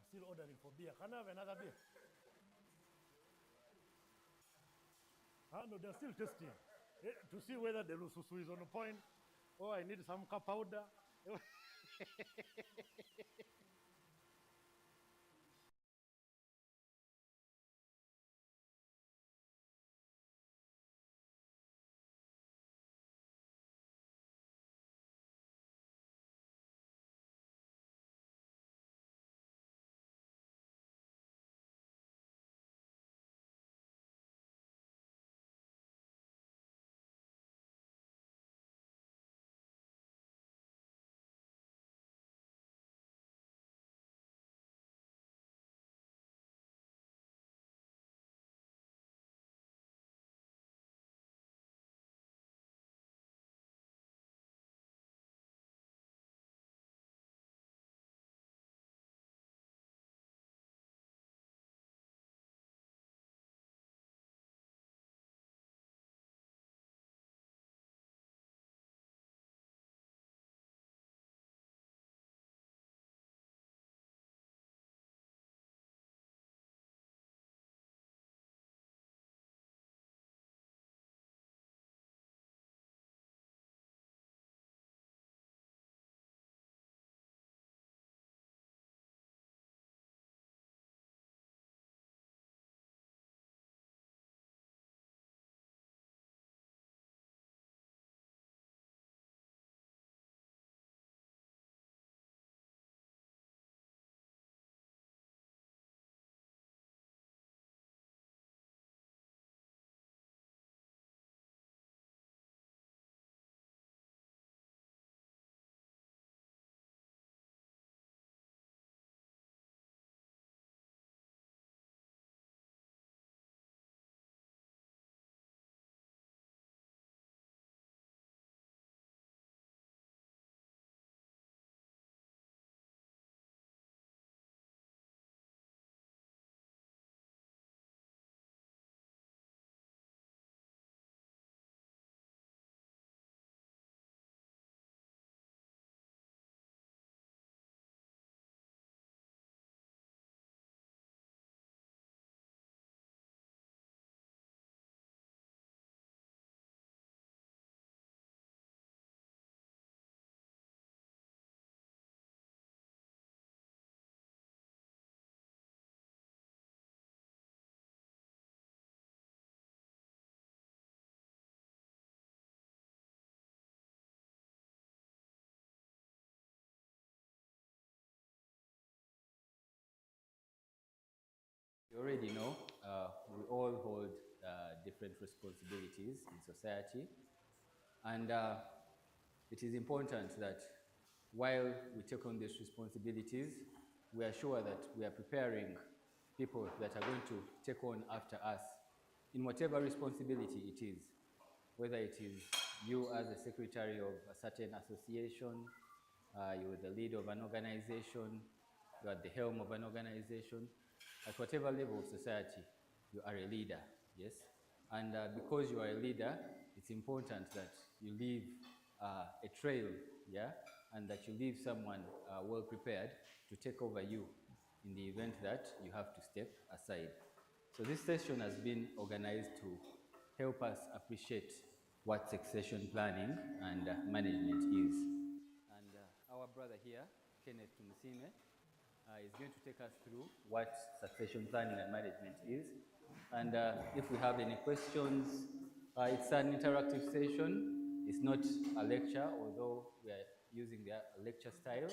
still ordering for beer. Can I have another beer? No, they're still testing to see whether the lususu is on point. Oh, I need some powder. You already know, we all hold different responsibilities in society, and it is important that while we take on these responsibilities, we are sure that we are preparing people that are going to take on after us in whatever responsibility it is, whether it is you as a secretary of a certain association, you're the lead of an organization, you're at the helm of an organization, at whatever level of society, you are a leader, yes? And because you are a leader, it's important that you leave a trail, yeah? And that you leave someone well prepared to take over you in the event that you have to step aside. So this session has been organized to help us appreciate what succession planning and management is. And our brother here, Kenneth Tumsime, is going to take us through what succession planning and management is. And if we have any questions, it's an interactive session. It's not a lecture, although we are using the lecture style.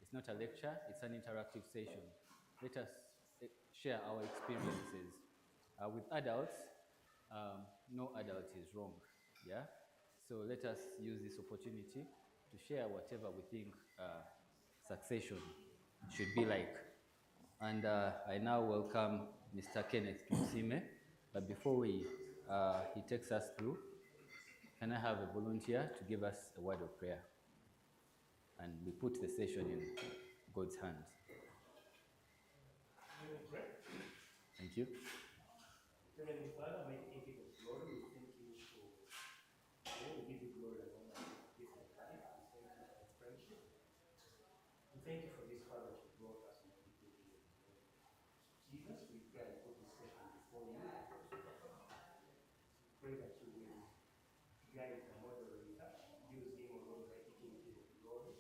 It's not a lecture, it's an interactive session. Let us share our experiences. With adults, no adult is wrong, yeah? So let us use this opportunity to share whatever we think succession should be like. And I now welcome Mr. Kenneth Tumsime. But before he takes us through, can I have a volunteer to give us a word of prayer? And we put the session in God's hands. Thank you. Heavenly Father, mighty King of glory, we thank you for all. We give you glory and honor for this life. We thank you for friendship. We thank you for this far that you brought us, mighty King. guide the moderator, use him or her teaching glory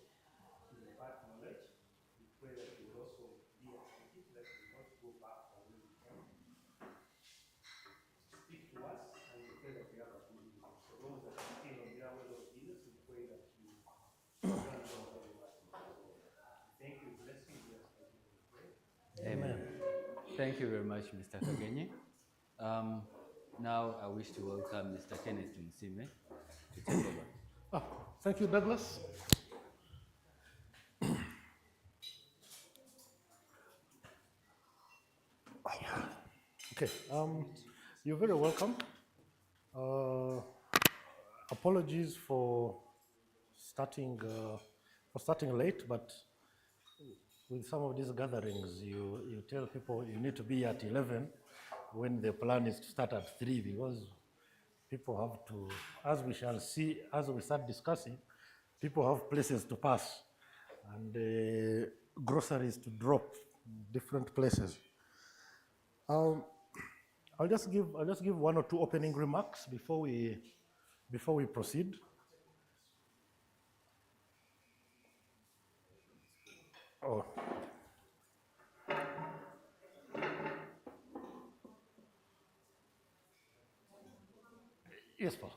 to impart knowledge. We pray that you will also be attentive, that we will not go back from where we came. Speak to us, and we pray that we have a good evening. So those that are still on their way of Jesus, we pray that you don't go very much. Thank you, bless you, bless you. Amen. Thank you very much, Mr. Kagenye. Now I wish to welcome Mr. Kenneth Msime to take over. Thank you, Douglas. Okay, you're very welcome. Apologies for starting late, but with some of these gatherings, you tell people you need to be at 11 when the plan is to start at 3, because people have to, as we shall see, as we start discussing, people have places to pass and groceries to drop, different places. I'll just give one or two opening remarks before we proceed. Oh. Yes, Paul.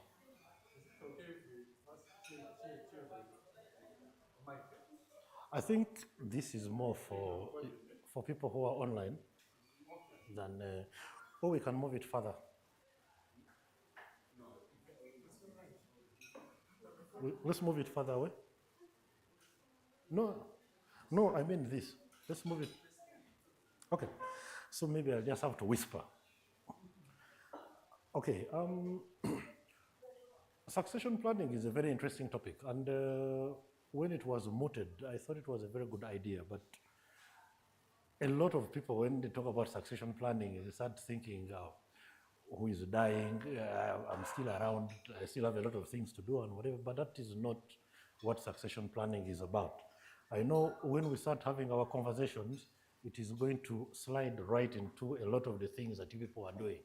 I think this is more for people who are online than, or we can move it further. Let's move it further away. No, I mean this. Let's move it. Okay, so maybe I'll just have to whisper. Okay, succession planning is a very interesting topic, and when it was mooted, I thought it was a very good idea, but a lot of people, when they talk about succession planning, they start thinking, who is dying, I'm still around, I still have a lot of things to do and whatever, but that is not what succession planning is about. I know when we start having our conversations, it is going to slide right into a lot of the things that you people are doing.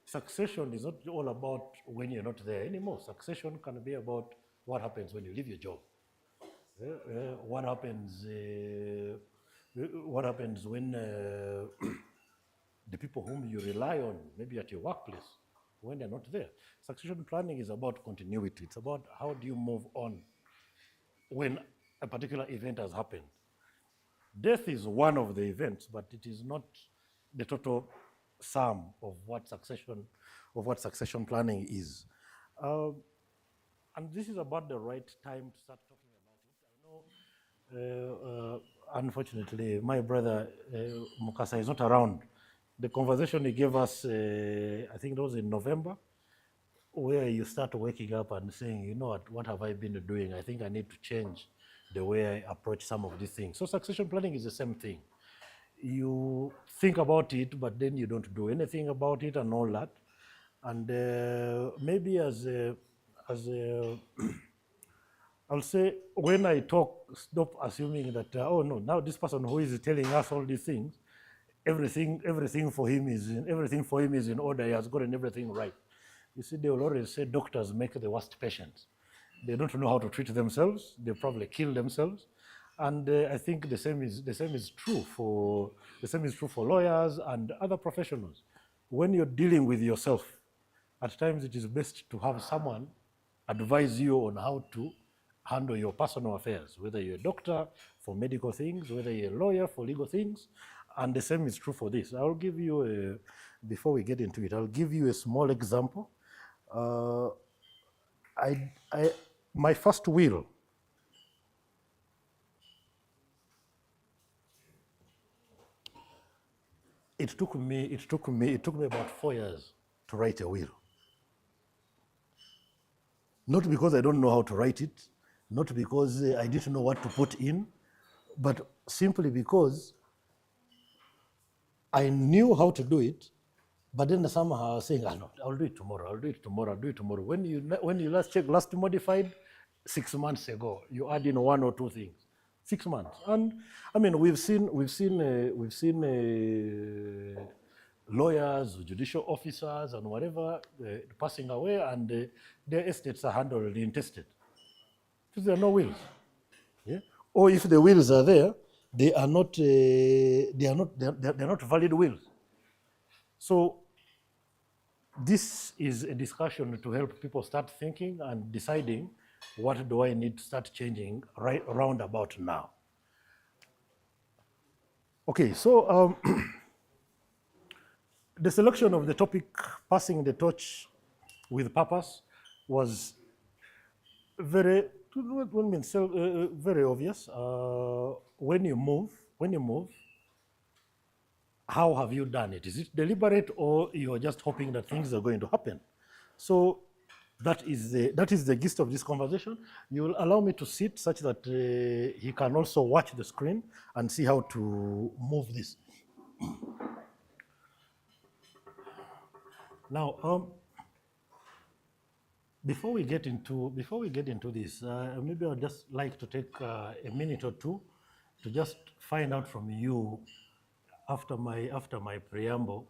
Succession is not all about when you're not there anymore. Succession can be about what happens when you leave your job. What happens when the people whom you rely on, maybe at your workplace, when they're not there. Succession planning is about continuity. It's about how do you move on when a particular event has happened. Death is one of the events, but it is not the total sum of what succession planning is. And this is about the right time to start talking about it. I know, unfortunately, my brother Mukasa is not around. The conversation he gave us, I think it was in November, where you start waking up and saying, you know what have I been doing? I think I need to change the way I approach some of these things. So succession planning is the same thing. You think about it, but then you don't do anything about it and all that. And maybe as I'll say, when I talk, stop assuming that, oh no, now this person who is telling us all these things, everything for him is in order. He has gotten everything right. You see, they will always say doctors make the worst patients. They don't know how to treat themselves. They probably kill themselves. And I think the same is true for lawyers and other professionals. When you're dealing with yourself, at times it is best to have someone advise you on how to handle your personal affairs, whether you're a doctor for medical things, whether you're a lawyer for legal things, and the same is true for this. I'll give you, before we get into it, I'll give you a small example. My first will, it took me about 4 years to write a will. Not because I don't know how to write it, not because I didn't know what to put in, but simply because I knew how to do it, but then somehow I was saying, no, I'll do it tomorrow. When you last checked, last modified, 6 months ago, you add in 1 or 2 things. 6 months. And I mean, we've seen lawyers, judicial officers, and whatever passing away, and their estates are handled in intestate. Because there are no wills. Yeah? Or if the wills are there, they are not valid wills. So this is a discussion to help people start thinking and deciding what do I need to start changing right around about now. Okay, so the selection of the topic, passing the torch with purpose, was very obvious. When you move, how have you done it? Is it deliberate, or you're just hoping that things are going to happen? So that is the gist of this conversation. You will allow me to sit such that he can also watch the screen and see how to move this. Now, before we get into this, maybe I'd just like to take a minute or two to just find out from you, after my preamble,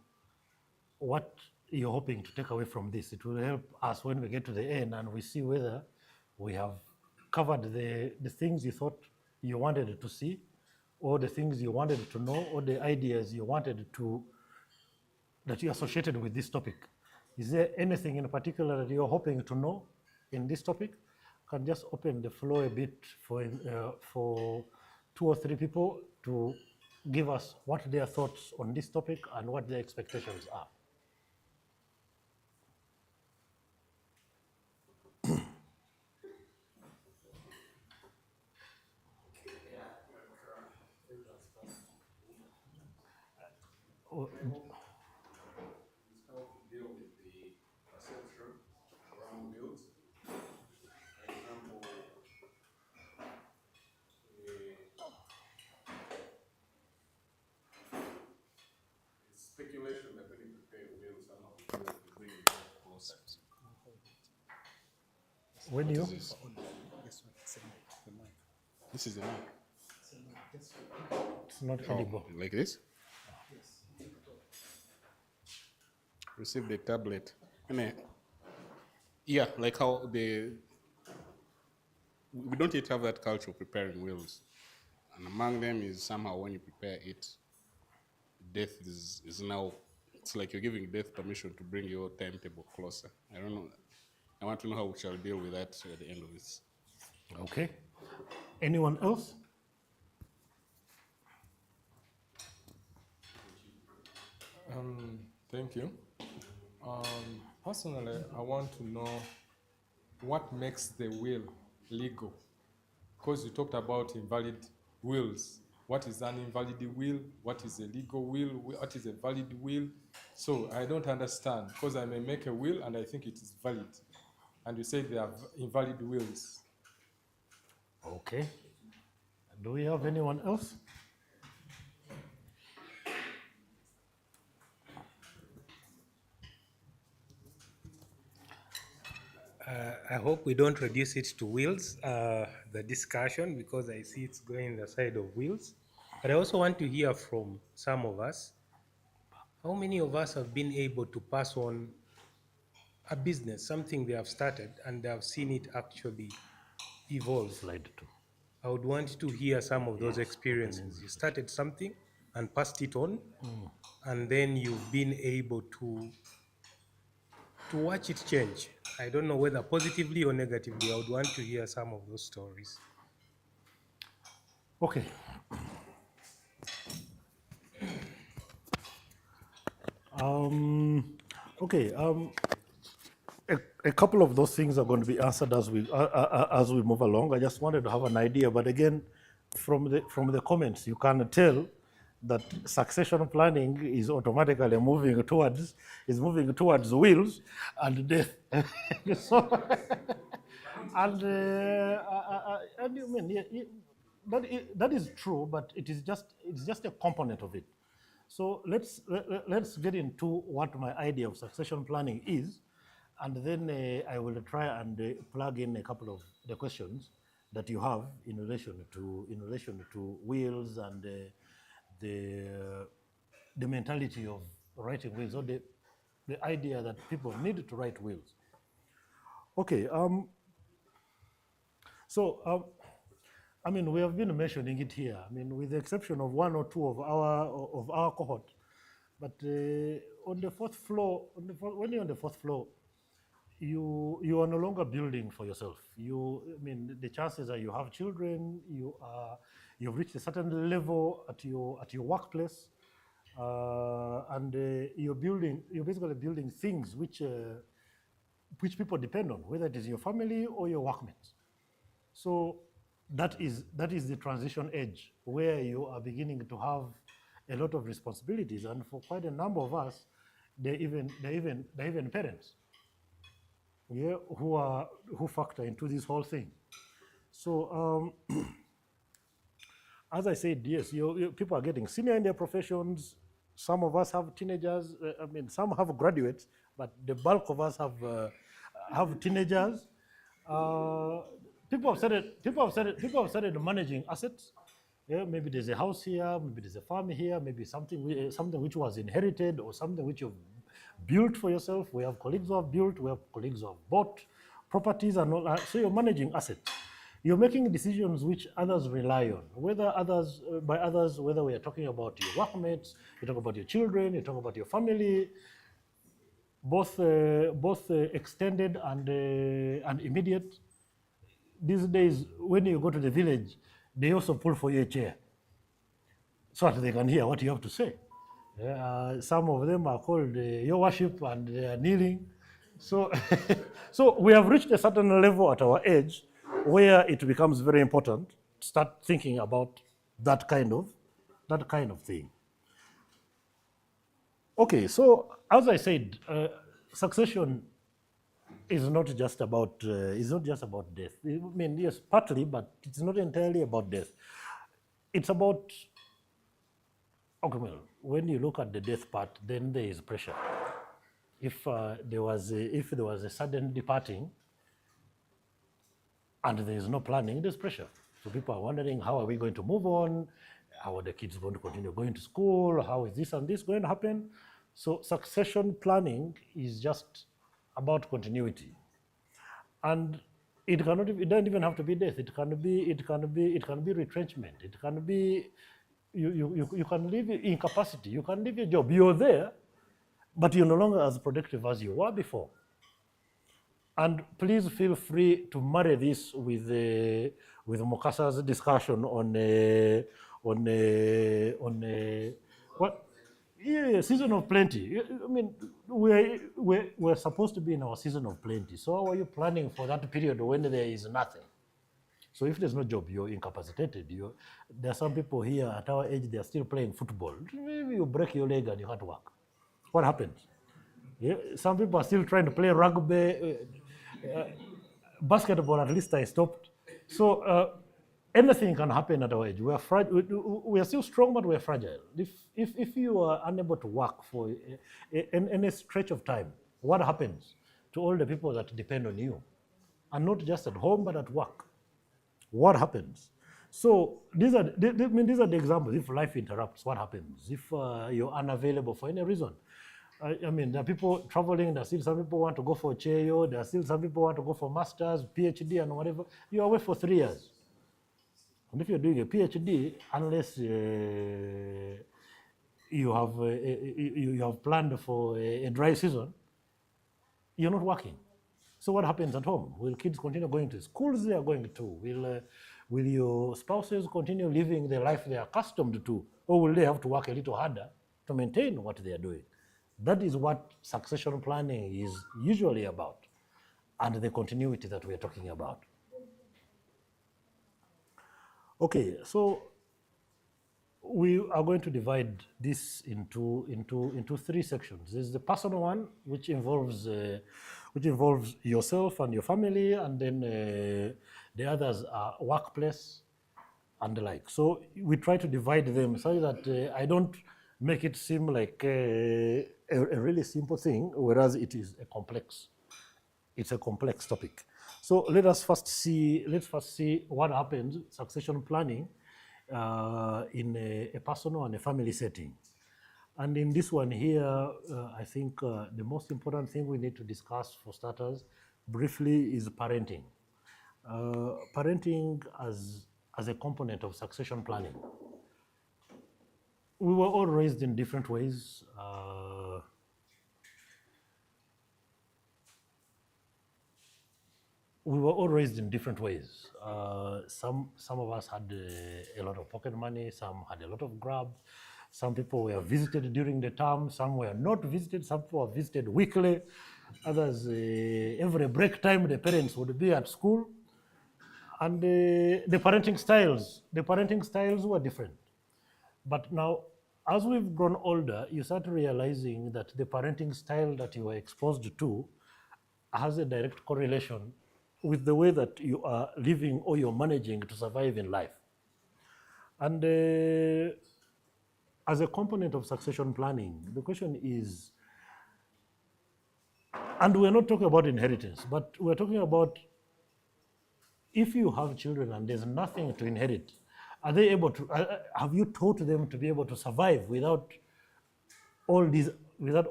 what you're hoping to take away from this. It will help us when we get to the end and we see whether we have covered the things you thought you wanted to see, or the things you wanted to know, or the ideas you wanted to, that you associated with this topic. Is there anything in particular that you're hoping to know in this topic? Can just open the floor a bit for 2 or 3 people to give us what their thoughts on this topic and what their expectations are. Speculation that when you prepare will somehow bring it closer. When you? This is the mic. It's not edible. Like this? Receive the tablet. Yeah, like how we don't yet have that culture of preparing wills. And among them is somehow when you prepare it, death is now, it's like you're giving death permission to bring your timetable closer. I don't know. I want to know how we shall deal with that at the end of this. Okay. Anyone else? Thank you. Personally, I want to know what makes the will legal. Because you talked about invalid wills. What is an invalid will? What is a legal will? What is a valid will? So I don't understand, because I may make a will and I think it is valid. And you say they are invalid wills. Okay. Do we have anyone else? I hope we don't reduce it to wills, the discussion, because I see it's going the side of wills. But I also want to hear from some of us. How many of us have been able to pass on a business, something they have started, and they have seen it actually evolve? Slide 2. I would want to hear some of those experiences. You started something and passed it on, and then you've been able to watch it change. I don't know whether positively or negatively. I would want to hear some of those stories. Okay. A couple of those things are going to be answered as we move along. I just wanted to have an idea, but again, from the comments, you can tell that succession planning is automatically moving towards wills and death. So, and you mean that is true, but it's just a component of it. So let's get into what my idea of succession planning is, and then I will try and plug in a couple of the questions that you have in relation to wills and the mentality of writing wills, or the idea that people need to write wills. Okay, I mean, we have been mentioning it here. I mean, with the exception of one or two of our cohort, but on the fourth floor, when you're on the fourth floor, you are no longer building for yourself. I mean, the chances are you have children, you've reached a certain level at your workplace, and you're basically building things which people depend on, whether it is your family or your workmates. So that is the transition age where you are beginning to have a lot of responsibilities, and for quite a number of us, they're even parents, yeah, who factor into this whole thing. So as I said, yes, people are getting senior in their professions. Some of us have teenagers. I mean, some have graduates, but the bulk of us have teenagers. People have started managing assets. Yeah, maybe there's a house here, maybe there's a farm here, maybe something which was inherited or something which you've built for yourself. We have colleagues who have built, we have colleagues who have bought properties and all that. So you're managing assets. You're making decisions which others rely on. Whether we are talking about your workmates, you talk about your children, you talk about your family, both extended and immediate. These days, when you go to the village, they also pull for you a chair so that they can hear what you have to say. Some of them are called your worship, and they are kneeling. So, so we have reached a certain level at our age where it becomes very important to start thinking about that kind of thing. Okay, so as I said, succession is not just about death. I mean, yes, partly, but it's not entirely about death. It's about, okay, well, when you look at the death part, then there is pressure. If there was a sudden departing and there is no planning, there's pressure. So people are wondering, how are we going to move on? How are the kids going to continue going to school? How is this and this going to happen? So succession planning is just about continuity, and it doesn't even have to be death. It can be retrenchment. It can be you can leave incapacity. You can leave your job. You're there, but you're no longer as productive as you were before. And please feel free to marry this with Mokasa's discussion on what. Yeah, season of plenty. I mean, we're supposed to be in our season of plenty. So how are you planning for that period when there is nothing? So if there's no job, you're incapacitated. There are some people here at our age, they're still playing football. Maybe you break your leg and you can't work. What happens? Yeah, some people are still trying to play rugby. Basketball, at least I stopped. So anything can happen at our age. We are still strong, but we're fragile. If you are unable to work for any stretch of time, what happens to all the people that depend on you? And not just at home, but at work. What happens? So these are the examples. If life interrupts, what happens? If you're unavailable for any reason. I mean, there are people traveling, there are still some people want to go for CHEO, there are still some people want to go for masters, PhD and whatever. You're away for 3 years. And if you're doing a PhD, unless you have planned for a dry season, you're not working. So what happens at home? Will kids continue going to schools they are going to? Will your spouses continue living the life they are accustomed to? Or will they have to work a little harder to maintain what they are doing? That is what succession planning is usually about, and the continuity that we are talking about. Okay, so we are going to divide this into 3 sections. There's the personal one, which involves yourself and your family, and then the others are workplace and the like. So we try to divide them so that I don't make it seem like a really simple thing, whereas it is it's a complex topic. So let's first see what happens succession planning in a personal and a family setting. And in this one here, I think the most important thing we need to discuss for starters briefly is parenting. Parenting as a component of succession planning. We were all raised in different ways. We were all raised in different ways. Some of us had a lot of pocket money, some had a lot of grab, some people were visited during the term, some were not visited, some people were visited weekly, others every break time the parents would be at school. And the parenting styles were different. But now, as we've grown older, you start realizing that the parenting style that you were exposed to has a direct correlation with the way that you are living or you're managing to survive in life. And as a component of succession planning, the question is, and we're not talking about inheritance, but we're talking about if you have children and there's nothing to inherit, are they able to, have you taught them to be able to survive without all these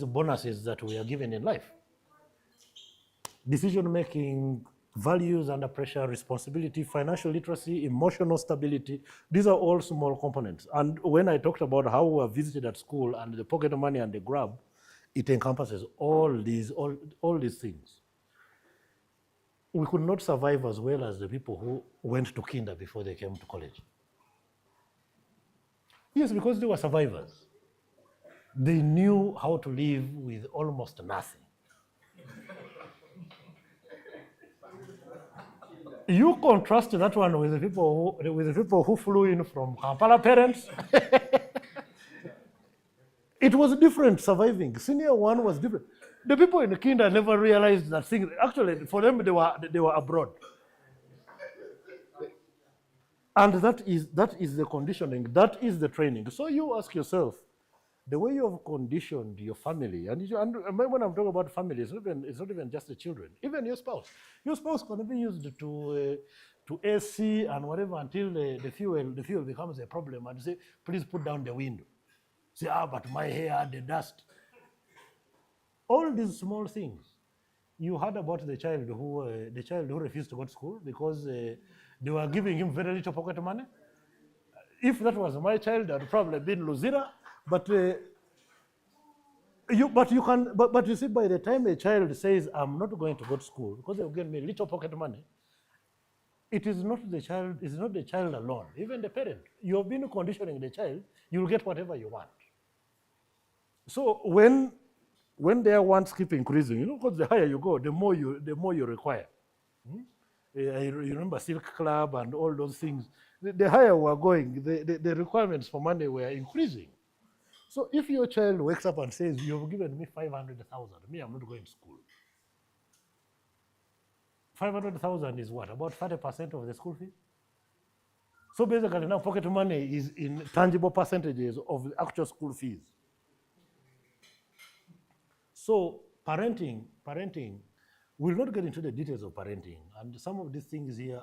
bonuses that we are given in life? Decision making, values under pressure, responsibility, financial literacy, emotional stability, these are all small components. And when I talked about how we were visited at school and the pocket money and the grab, it encompasses all these things. We could not survive as well as the people who went to kinder before they came to college. Yes, because they were survivors. They knew how to live with almost nothing. You contrast that one with the people who flew in from Kampala parents. It was different surviving. Senior one was different. The people in kinder never realized that things, actually, for them, they were abroad. And that is the conditioning, that is the training. So you ask yourself, the way you have conditioned your family, and when I'm talking about family, it's not even just the children, even your spouse. Your spouse can be used to AC and whatever until the fuel becomes a problem, and say, please put down the window. Say, but my hair, the dust. All these small things. You heard about the child who refused to go to school because they were giving him very little pocket money. If that was my child, I'd probably been Luzira. But you see, by the time a child says, I'm not going to go to school because they've given me little pocket money, it is not the child alone, even the parent. You have been conditioning the child, you'll get whatever you want. So when their wants keep increasing, because the higher you go, the more you require. You remember Silk Club and all those things. The higher we're going, the requirements for money were increasing. So if your child wakes up and says, you've given me 500,000, me, I'm not going to school. 500,000 is what? About 30% of the school fee? So basically now pocket money is in tangible percentages of the actual school fees. So parenting, we'll not get into the details of parenting. And some of these things here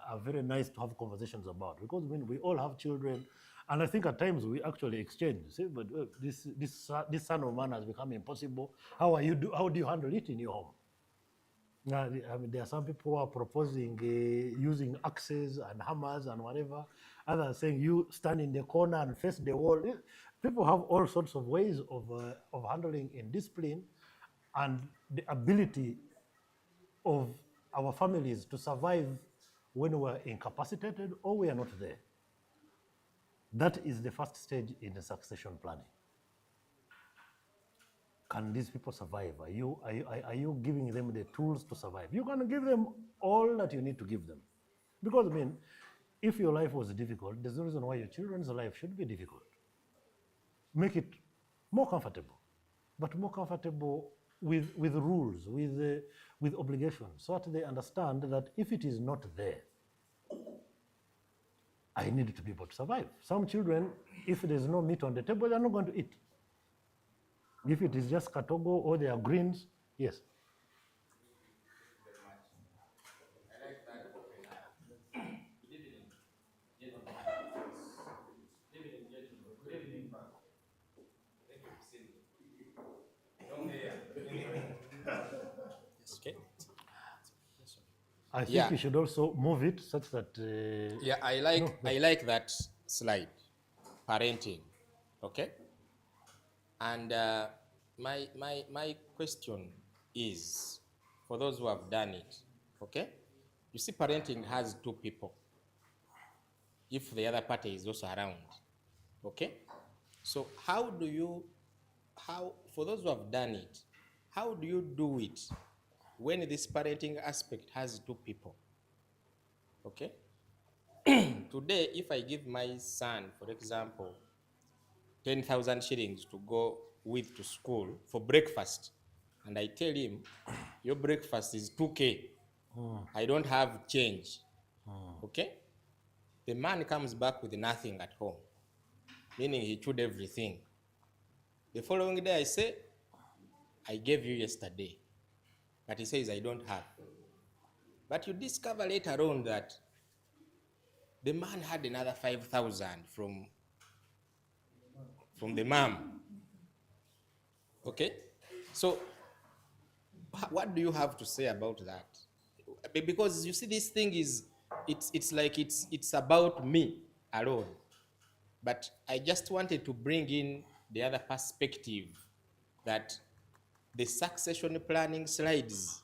are very nice to have conversations about, because when we all have children, and I think at times we actually exchange, say, but this son of man has become impossible. How do you handle it in your home? Now, I mean, there are some people who are proposing using axes and hammers and whatever. Others saying you stand in the corner and face the wall. People have all sorts of ways of handling indiscipline, and the ability of our families to survive when we're incapacitated or we are not there. That is the first stage in the succession planning. Can these people survive? Are you giving them the tools to survive? You can give them all that you need to give them. Because, I mean, if your life was difficult, there's no reason why your children's life should be difficult. Make it more comfortable, but more comfortable with rules, with obligations, so that they understand that if it is not there, I need to be able to survive. Some children, if there's no meat on the table, they're not going to eat. If it is just katogo or they are greens, yes. I think Yeah. you should also move it such that Yeah, I like that slide, parenting. Okay. And my question is, for those who have done it, okay, you see, parenting has two people. If the other party is also around, okay. So how for those who have done it, how do you do it when this parenting aspect has two people? Okay. Today, if I give my son, for example, 10,000 shillings to go with to school for breakfast, and I tell him, your breakfast is 2K, I don't have change, okay? The man comes back with nothing at home, meaning he chewed everything. The following day I say, I gave you yesterday, but he says I don't have. But you discover later on that the man had another 5,000 from the mom. Okay? So what do you have to say about that? Because you see, this thing is, it's like it's about me alone. But I just wanted to bring in the other perspective, that the succession planning slides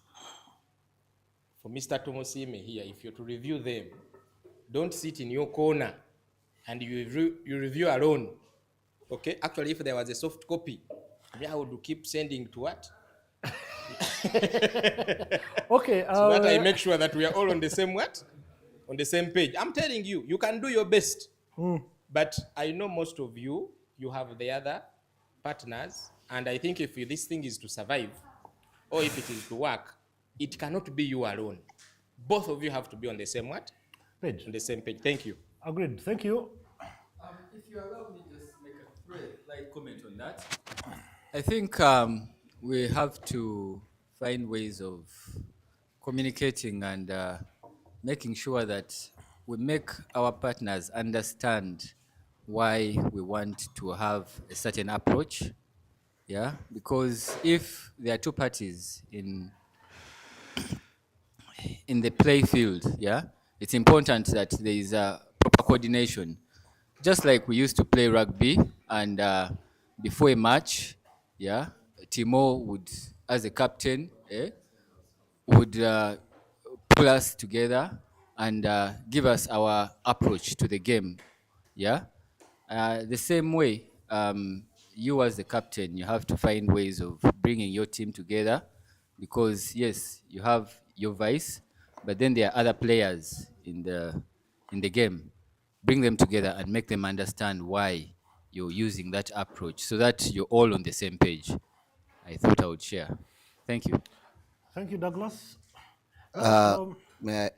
for Mr. Tomosime here, if you're to review them, don't sit in your corner and you review alone. Okay? Actually, if there was a soft copy, I would keep sending to what? okay. So that I make sure that we are all on the same what? On the same page. I'm telling you, you can do your best. But I know most of you have the other partners, and I think if this thing is to survive, or if it is to work, it cannot be you alone. Both of you have to be on the same what? Page. On the same page. Thank you. Agreed. Thank you. If you allow me, just make a light comment on that. I think we have to find ways of communicating and making sure that we make our partners understand why we want to have a certain approach. Yeah, because if there are two parties in the play field, yeah, it's important that there is a proper coordination. Just like we used to play rugby, and before a match, yeah, Timo would, as a captain, would pull us together and give us our approach to the game. Yeah, the same way, you as the captain, you have to find ways of bringing your team together, because yes, you have your vice, but then there are other players in the game. Bring them together and make them understand why you're using that approach, so that you're all on the same page. I thought I would share. Thank you. Thank you, Douglas. May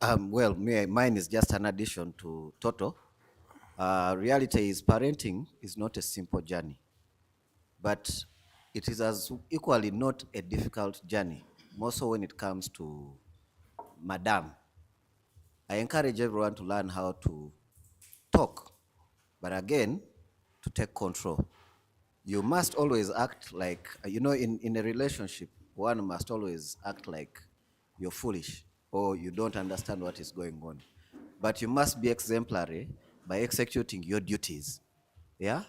I, mine is just an addition to Toto. Reality is, parenting is not a simple journey, but it is as equally not a difficult journey, more so when it comes to Madam. I encourage everyone to learn how to talk, but again, to take control. You must always act like, in a relationship, one must always act like you're foolish or you don't understand what is going on. But you must be exemplary by executing your duties, yeah?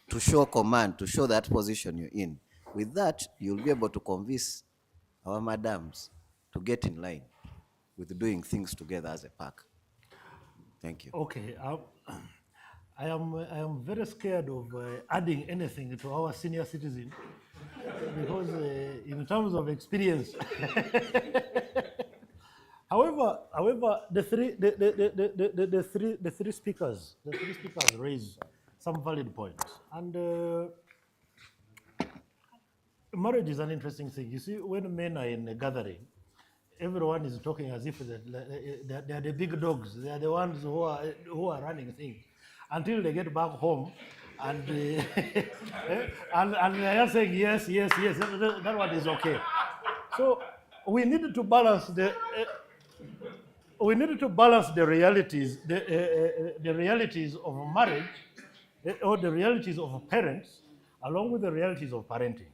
To show command, to show that position you're in. With that, you'll be able to convince our madams to get in line with doing things together as a pack. Thank you. Okay. I am very scared of adding anything to our senior citizen because in terms of experience. However, the three speakers raise some valid points, and marriage is an interesting thing. You see, when men are in a gathering, everyone is talking as if they are the big dogs. They are the ones who are running things, until they get back home, and and they are saying yes. That one is okay. So we needed to balance the. We needed to balance the realities, the realities of marriage, or the realities of parents, along with the realities of parenting.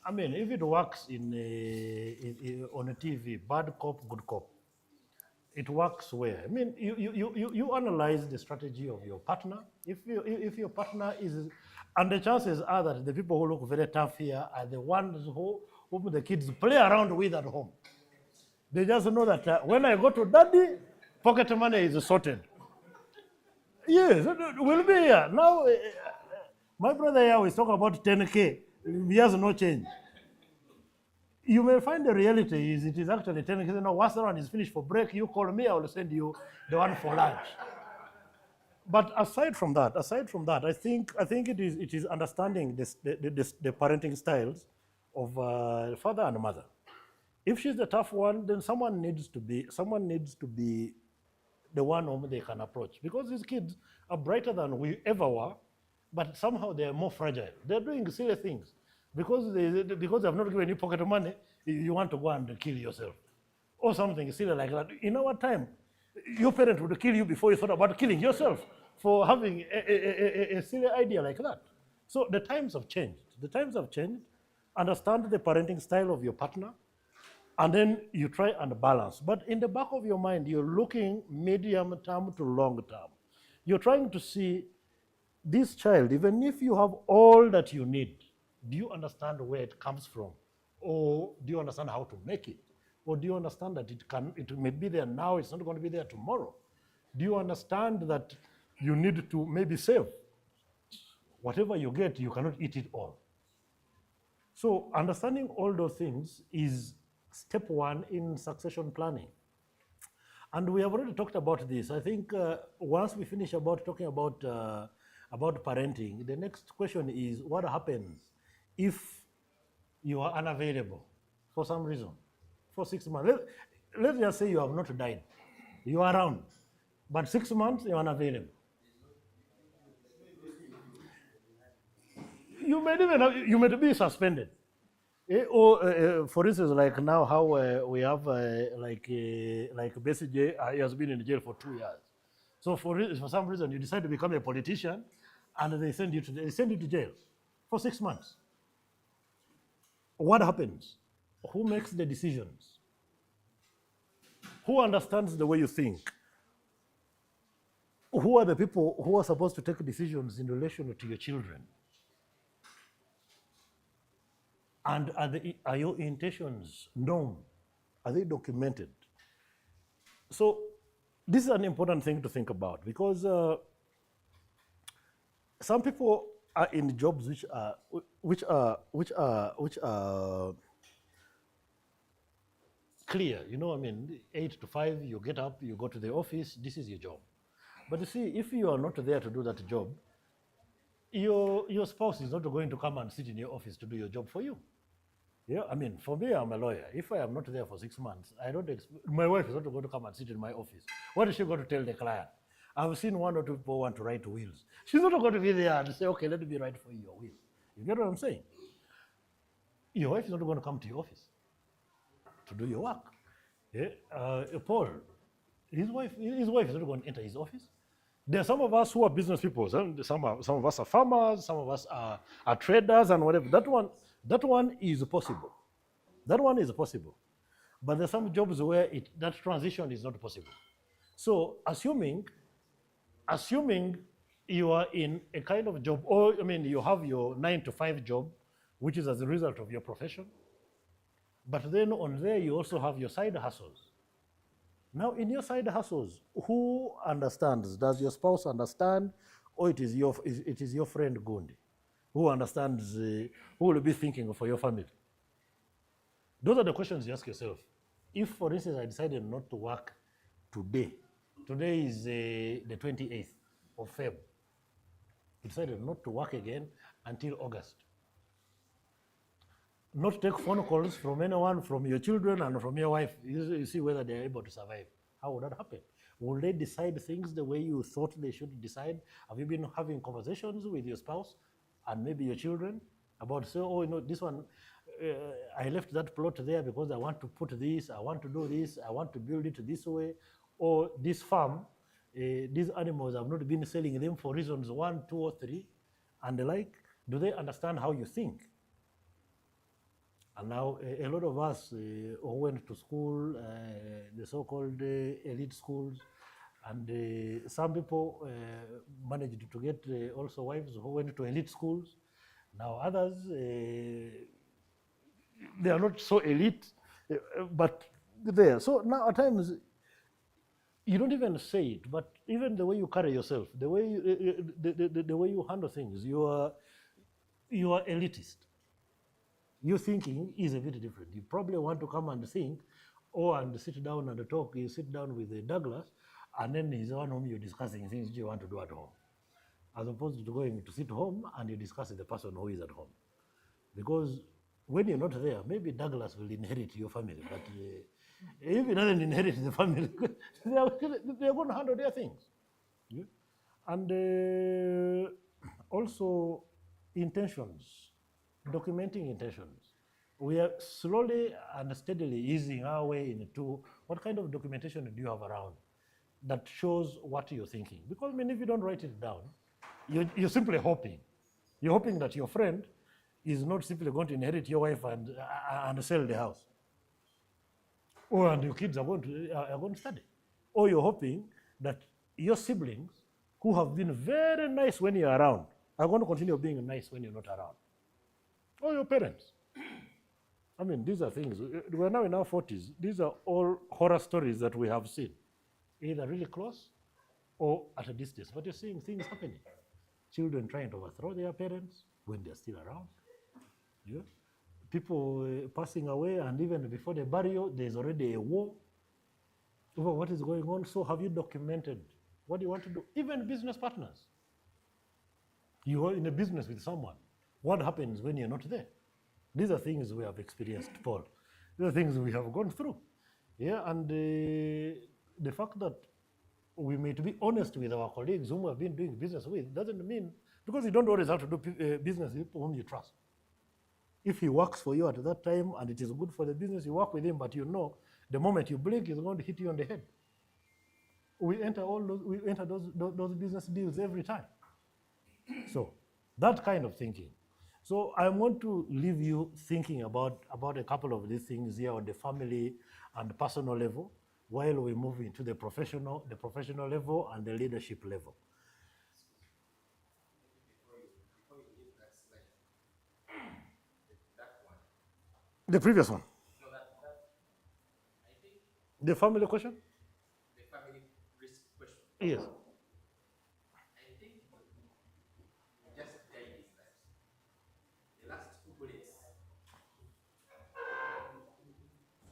I mean, if it works on a TV, bad cop, good cop, it works where? I mean, you analyze the strategy of your partner. If your partner is, and the chances are that the people who look very tough here are the ones whom the kids play around with at home. They just know that when I go to daddy, pocket money is sorted. Yes, we'll be here. Now, my brother here was talking about 10K. He has no change. You may find the reality is it is actually 10K. You know, once the one is finished for break, you call me, I will send you the one for lunch. But aside from that, I think it is understanding the parenting styles of father and mother. If she's the tough one, then someone needs to be the one whom they can approach, because these kids are brighter than we ever were, but somehow they are more fragile. They're doing silly things because they have not given you pocket money. You want to go and kill yourself or something silly like that. In our time, your parent would kill you before you thought about killing yourself for having a silly idea like that. So the times have changed. Understand the parenting style of your partner, and then you try and balance. But in the back of your mind, you're looking medium term to long term. You're trying to see this child, even if you have all that you need, do you understand where it comes from? Or do you understand how to make it? Or do you understand that it may be there now, it's not going to be there tomorrow? Do you understand that you need to maybe save? Whatever you get, you cannot eat it all. So understanding all those things is step one in succession planning. And we have already talked about this. I think once we finish talking about parenting, the next question is what happens if you are unavailable for some reason for 6 months? Let's just say you have not died. You are around, but 6 months you are unavailable. You may be suspended. Or, for instance, like now, how we have like Bessie J, he has been in jail for 2 years. So for some reason, you decide to become a politician, and they send you to jail for 6 months. What happens? Who makes the decisions? Who understands the way you think? Who are the people who are supposed to take decisions in relation to your children? And are your intentions known? Are they documented? So this is an important thing to think about, because some people are in jobs which are clear. You know, I mean, 8 to 5, you get up, you go to the office. This is your job. But you see, if you are not there to do that job, your spouse is not going to come and sit in your office to do your job for you. Yeah, I mean, for me, I'm a lawyer. If I am not there for 6 months, my wife is not going to come and sit in my office. What is she going to tell the client? I've seen 1 or 2 people want to write wills. She's not going to be there and say, okay, let me write for you your will. You get what I'm saying? Your wife is not going to come to your office to do your work. Yeah? Paul, his wife is not going to enter his office. There are some of us who are business people. Some of us are farmers, some of us are traders and whatever. That one is possible. That one is possible. But there's some jobs where that transition is not possible. So assuming you are in a kind of job, or I mean you have your 9 to 5 job, which is as a result of your profession, but then on there you also have your side hustles. Now in your side hustles, who understands? Does your spouse understand, or it is your friend Gundi who understands, who will be thinking for your family? Those are the questions you ask yourself. If, for instance, I decided not to work today is the 28th of Feb. I decided not to work again until August. Not take phone calls from anyone, from your children and from your wife. You see whether they're able to survive. How would that happen? Will they decide things the way you thought they should decide? Have you been having conversations with your spouse and maybe your children about, say, oh, you know, this one, I left that plot there because I want to put this, I want to do this, I want to build it this way, or this farm, these animals, I've not been selling them for reasons 1, 2, or 3, and the like. Do they understand how you think? And now a lot of us who went to school, the so-called elite schools, and some people managed to get also wives who went to elite schools. Now others, they are not so elite, but there. So now at times, you don't even say it, but even the way you carry yourself, the way you, the way you handle things, you are elitist. Your thinking is a bit different. You probably want to come and think, or and sit down and talk. You sit down with Douglas, and then he's the one whom you're discussing things you want to do at home, as opposed to going to sit home and you discuss with the person who is at home. Because when you're not there, maybe Douglas will inherit your family, but if he doesn't inherit the family, they are going to handle their things. Yeah? And also intentions, documenting intentions. We are slowly and steadily easing our way into what kind of documentation do you have around that shows what you're thinking. Because I mean, if you don't write it down, you're simply hoping. You're hoping that your friend is not simply going to inherit your wife and sell the house. Or and your kids are going to study. Or you're hoping that your siblings, who have been very nice when you're around, are going to continue being nice when you're not around. Or your parents. I mean, these are things. We're now in our 40s. These are all horror stories that we have seen, either really close or at a distance. But you're seeing things happening. Children trying to overthrow their parents when they're still around. Yeah? People passing away, and even before the burial, there's already a war over what is going on. So have you documented what you want to do? Even business partners. You are in a business with someone. What happens when you're not there? These are things we have experienced, Paul. These are things we have gone through. Yeah, and the fact that we may be honest with our colleagues whom we have been doing business with doesn't mean, because you don't always have to do business with people whom you trust. If he works for you at that time and it is good for the business, you work with him, but you know the moment you blink, he's going to hit you on the head. We enter those business deals every time. So that kind of thinking. So I want to leave you thinking about a couple of these things here on the family and personal level, while we move into the professional level and the leadership level. The previous one. No, I think the family question? The family risk question. Yes. I think just guide is that the last 2 bullets.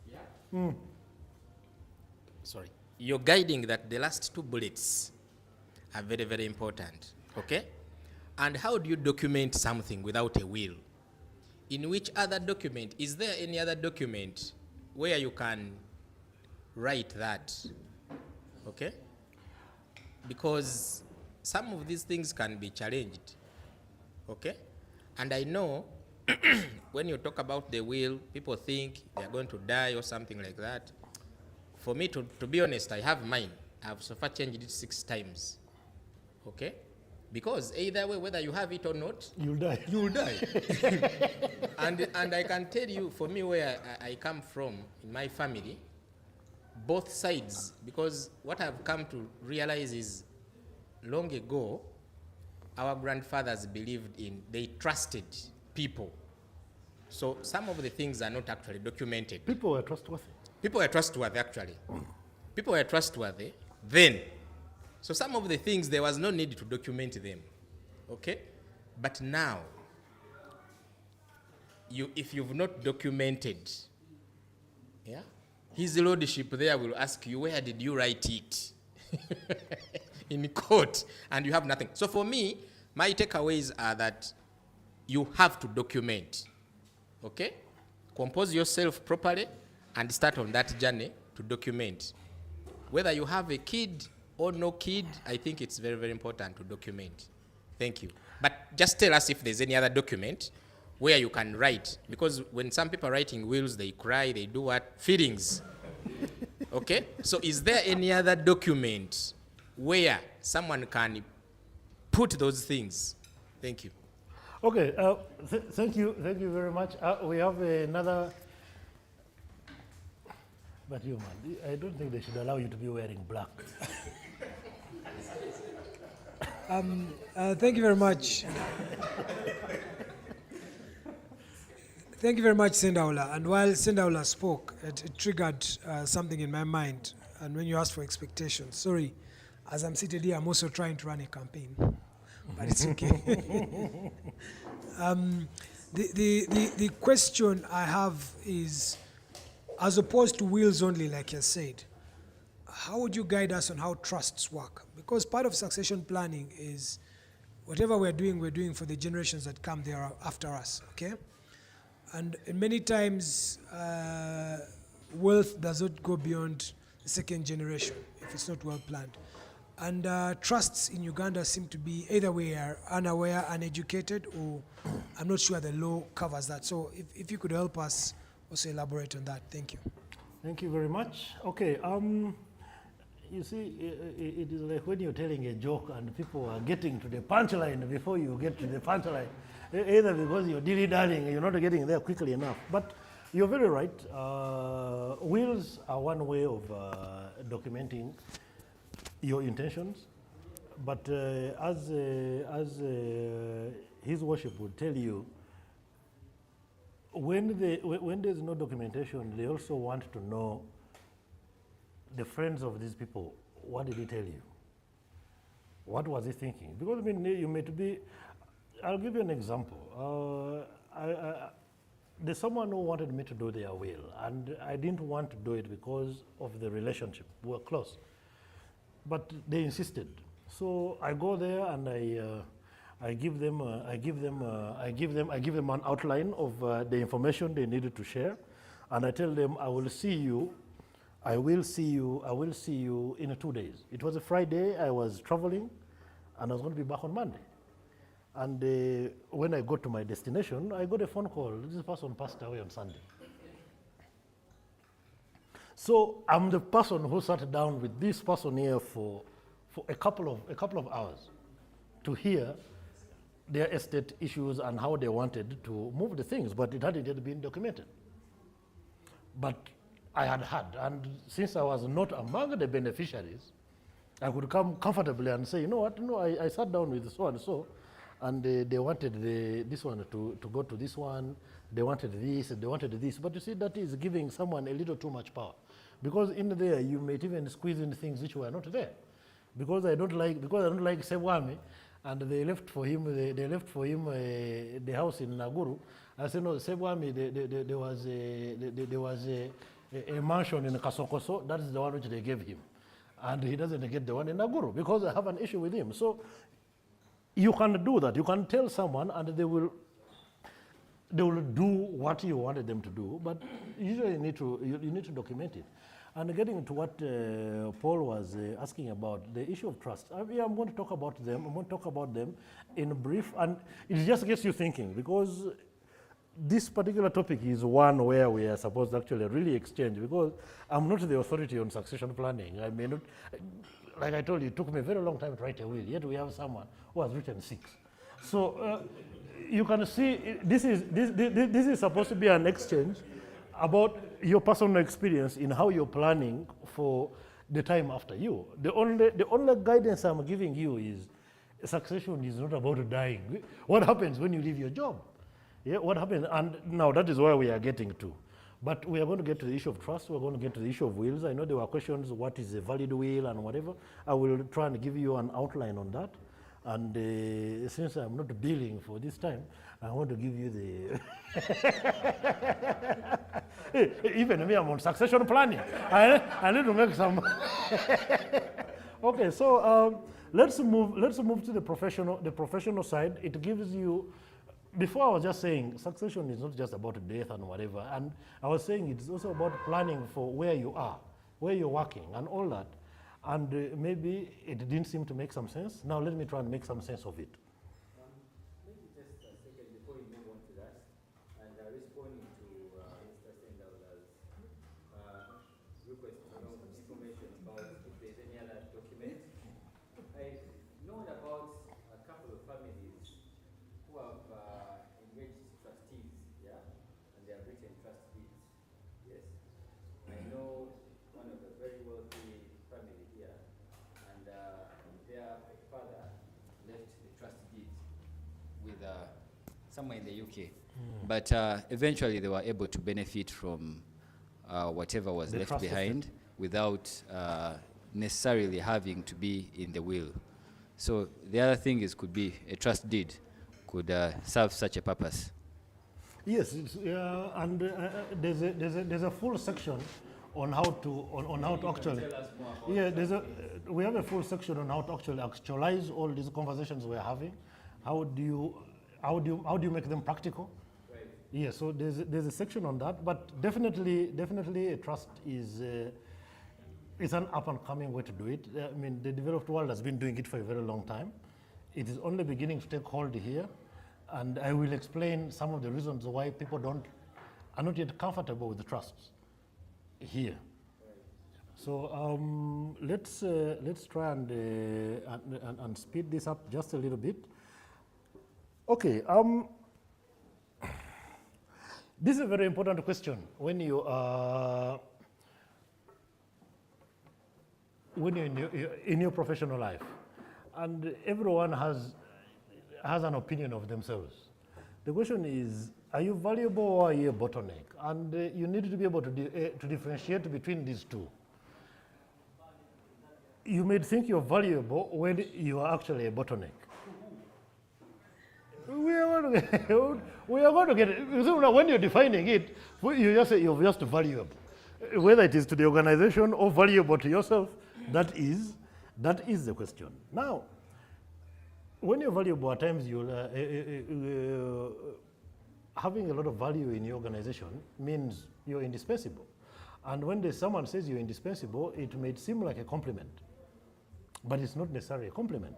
Yeah. Sorry. You're guiding that the last 2 bullets are very, very important. Okay? And how do you document something without a will? In which other document, is there any other document where you can write that? Okay? Because some of these things can be challenged. Okay? And I know when you talk about the will, people think they're going to die or something like that. For me, to be honest, I have mine. I've so far changed it 6 times. Okay? Because either way, whether you have it or not, you'll die. You'll die. and I can tell you, for me, where I come from, in my family, both sides, because what I've come to realize is, long ago, our grandfathers believed in, they trusted people. So some of the things are not actually documented. People were trustworthy. People were trustworthy, actually. People were trustworthy then. So some of the things, there was no need to document them, okay? But now, if you've not documented, yeah, his lordship there will ask you, where did you write it? In court, and you have nothing. So for me, my takeaways are that you have to document, okay? Compose yourself properly and start on that journey to document. Whether you have a kid or no kid, I think it's very, very important to document. Thank you. But just tell us if there's any other document where you can write. Because when some people are writing wills, they cry, they do what? Feelings. Okay? So is there any other document where someone can put those things? Thank you. Okay, thank you very much. We have another, but you man, I don't think they should allow you to be wearing black. Thank you very much. Thank you very much, Sendaula. And while Sendaula spoke, it triggered something in my mind. And when you asked for expectations, sorry, as I'm seated here, I'm also trying to run a campaign, but it's okay. The question I have is, as opposed to wills only, like you said, how would you guide us on how trusts work? Because part of succession planning is whatever we're doing for the generations that come there after us, okay? And many times, wealth does not go beyond the second generation if it's not well planned. And trusts in Uganda seem to be either we are unaware, uneducated, or I'm not sure the law covers that. So if you could help us also elaborate on that. Thank you. Thank you very much. Okay, you see, it is like when you're telling a joke and people are getting to the punchline before you get to the punchline, either because you're dilly-dallying, you're not getting there quickly enough. But you're very right. Wills are one way of documenting your intentions. But as His Worship would tell you, when there's no documentation, they also want to know the friends of these people. What did he tell you? What was he thinking? Because I mean, you may be. I'll give you an example. There's someone who wanted me to do their will, and I didn't want to do it because of the relationship. We were close, but they insisted. So I go there and I give them an outline of the information they needed to share, and I tell them I will see you in 2 days. It was a Friday, I was traveling, and I was going to be back on Monday. And when I got to my destination, I got a phone call. This person passed away on Sunday. So I'm the person who sat down with this person here for a couple of hours to hear their estate issues and how they wanted to move the things, but it hadn't yet been documented. But I had heard, and since I was not among the beneficiaries, I could come comfortably and say, you know what, no, I sat down with so and so, and they wanted this one to go to this one, they wanted this, and they wanted this. But you see, that is giving someone a little too much power. Because in there, you may even squeeze in things which were not there. Because I don't like Sebwami, and they left for him the house in Naguru. I said, no, Sebwami, there was a mansion in Kasokoso. That is the one which they gave him. And he doesn't get the one in Naguru because I have an issue with him. So you can do that. You can tell someone and they will do what you wanted them to do, but usually you need to document it. And getting to what Paul was asking about, the issue of trust. I'm going to talk about them. I'm going to talk about them in brief, and it just gets you thinking, because this particular topic is one where we are supposed to actually really exchange, because I'm not the authority on succession planning. I may not, like I told you, it took me a very long time to write a will, yet we have someone who has written 6. So you can see this is supposed to be an exchange about your personal experience in how you're planning for the time after you. The only guidance I'm giving you is succession is not about dying. What happens when you leave your job? Yeah, what happens? And now that is where we are getting to. But we are going to get to the issue of trust. We're going to get to the issue of wills. I know there were questions, what is a valid will and whatever. I will try and give you an outline on that. And since I'm not billing for this time, I want to give you the... Even me, I'm on succession planning. I need to make some... Okay, so let's move to the professional side. It gives you... Before I was just saying, succession is not just about death and whatever. And I was saying it's also about planning for where you are, where you're working and all that. And maybe it didn't seem to make some sense. Now let me try and make some sense of it. Maybe just a second before you move on to that, and responding to Mr. Sendaula's request for information about if there's any other document. I've known about a couple of families who have somewhere in the UK. But eventually they were able to benefit from whatever was The left trust behind without necessarily having to be in the will. So the other thing is could be a trust deed could serve such a purpose. Yes, and there's a full section on how to actually. Yeah, we have a full section on how to actually actualize all these conversations we're having. How do you make them practical? Right. Yeah, so there's a section on that, but definitely a trust is it's an up and coming way to do it. I mean, the developed world has been doing it for a very long time. It is only beginning to take hold here, and I will explain some of the reasons why people are not yet comfortable with the trusts here. So let's try and speed this up just a little bit. Okay. This is a very important question when you're in your professional life, and everyone has an opinion of themselves. The question is, are you valuable or are you a bottleneck? And you need to be able to differentiate between these two. You may think you're valuable when you are actually a bottleneck. We are going to get it. When you're defining it, you just say you're just valuable. Whether it is to the organization or valuable to yourself, that is the question. Now, when you're valuable, at times you'll having a lot of value in your organization means you're indispensable. And when someone says you're indispensable, it may seem like a compliment, but it's not necessarily a compliment.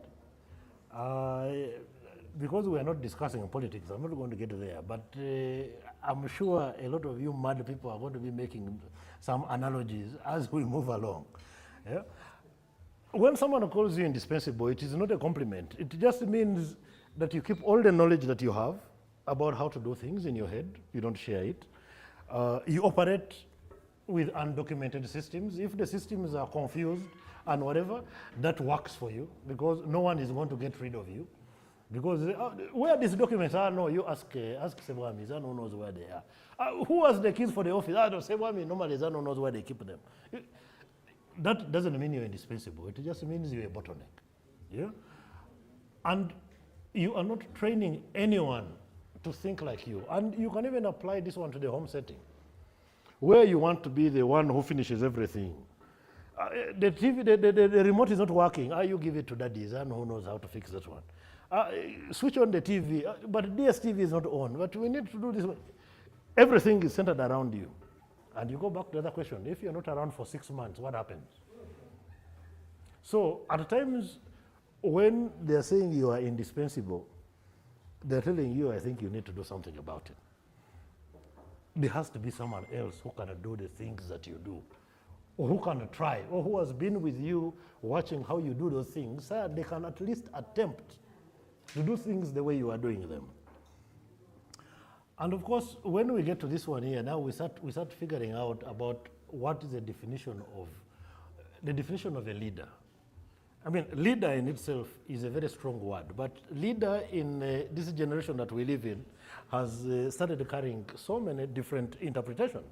Because we are not discussing politics, I'm not going to get there, but I'm sure a lot of you mad people are going to be making some analogies as we move along. Yeah? When someone calls you indispensable, it is not a compliment. It just means that you keep all the knowledge that you have about how to do things in your head. You don't share it. You operate with undocumented systems. If the systems are confused and whatever, that works for you because no one is going to get rid of you. Because where these documents are, no, you ask Sebwami, Zano knows where they are. Who has the keys for the office? Sebwami, normally Zano knows where they keep them. That doesn't mean you're indispensable. It just means you're a bottleneck. Yeah? And you are not training anyone to think like you. And you can even apply this one to the home setting, where you want to be the one who finishes everything. The TV, the remote is not working. You give it to daddy, Zano who knows how to fix that one. Switch on the TV, but DSTV is not on. But we need to do this. Everything is centered around you. And you go back to the other question. If you're not around for 6 months, what happens? So at times when they're saying you are indispensable, they're telling you, I think you need to do something about it. There has to be someone else who can do the things that you do, or who can try, or who has been with you watching how you do those things, so they can at least attempt to do things the way you are doing them. And of course, when we get to this one here, now we start figuring out about what is the definition of a leader. I mean, leader in itself is a very strong word, but leader in this generation that we live in has started carrying so many different interpretations.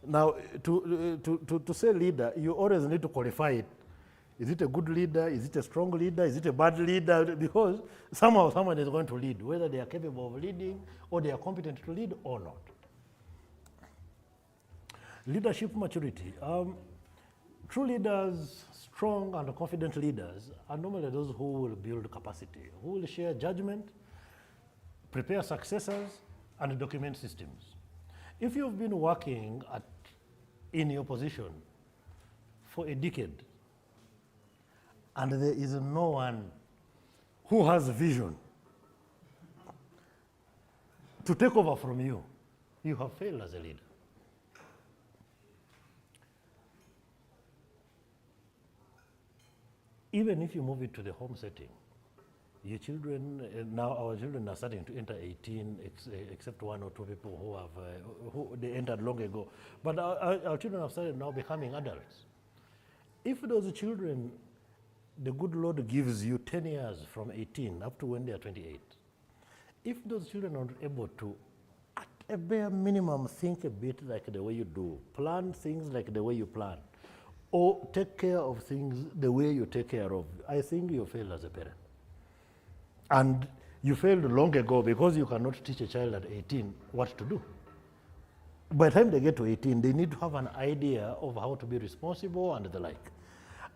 Now, to say leader, you always need to qualify it. Is it a good leader? Is it a strong leader? Is it a bad leader? Because somehow someone is going to lead, whether they are capable of leading or they are competent to lead or not. Leadership maturity. True leaders, strong and confident leaders, are normally those who will build capacity, who will share judgment, prepare successors, and document systems. If you've been working in your position for a decade, and there is no one who has vision to take over from you, you have failed as a leader. Even if you move it to the home setting, your children, now our children are starting to enter 18, except one or two people who they entered long ago. But our children have started now becoming adults. If those children, the good Lord gives you 10 years from 18 up to when they are 28, if those children are not able to, at a bare minimum, think a bit like the way you do, plan things like the way you plan, or take care of things the way you take care of, I think you failed as a parent. And you failed long ago because you cannot teach a child at 18 what to do. By the time they get to 18, they need to have an idea of how to be responsible and the like.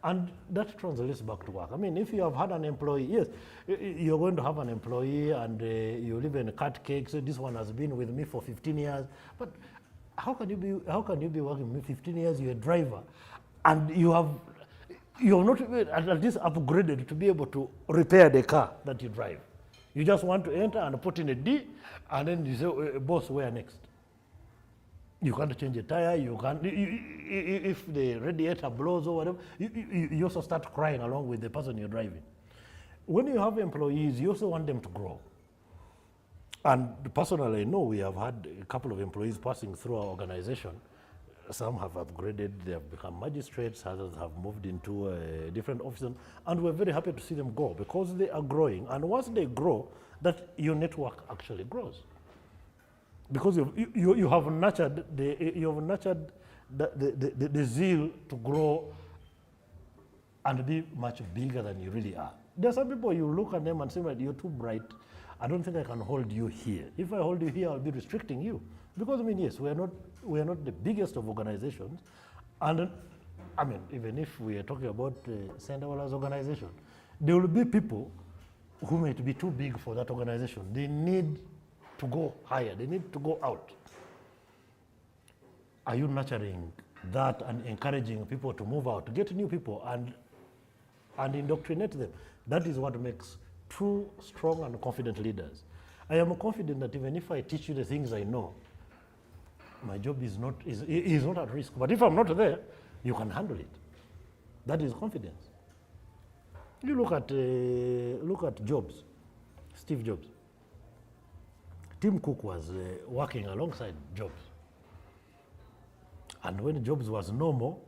And that translates back to work. I mean, if you have had an employee, yes, you're going to have an employee and you live in a cut cake, so this one has been with me for 15 years. But how can you be working with me 15 years, you're a driver, and you have not at least upgraded to be able to repair the car that you drive. You just want to enter and put in a D, and then you say, boss, where next? You can't change a tire, you can't, if the radiator blows or whatever, you also start crying along with the person you're driving. When you have employees, you also want them to grow. And personally, I know we have had a couple of employees passing through our organization. Some have upgraded, they have become magistrates, others have moved into different offices, and we're very happy to see them go because they are growing. And once they grow, that your network actually grows. Because you have nurtured the zeal to grow and be much bigger than you really are. There are some people you look at them and say, well, you're too bright. I don't think I can hold you here. If I hold you here, I'll be restricting you. Because I mean, yes, we are not the biggest of organizations, and I mean, even if we are talking about Sendawala's organization, there will be people who might be too big for that organization. They need to go higher. They need to go out. Are you nurturing that and encouraging people to move out, to get new people and indoctrinate them? That is what makes true, strong, and confident leaders. I am confident that even if I teach you the things I know, my job is not at risk. But if I'm not there, you can handle it. That is confidence. You look at Jobs, Steve Jobs. Tim Cook was working alongside Jobs. And when Jobs was normal,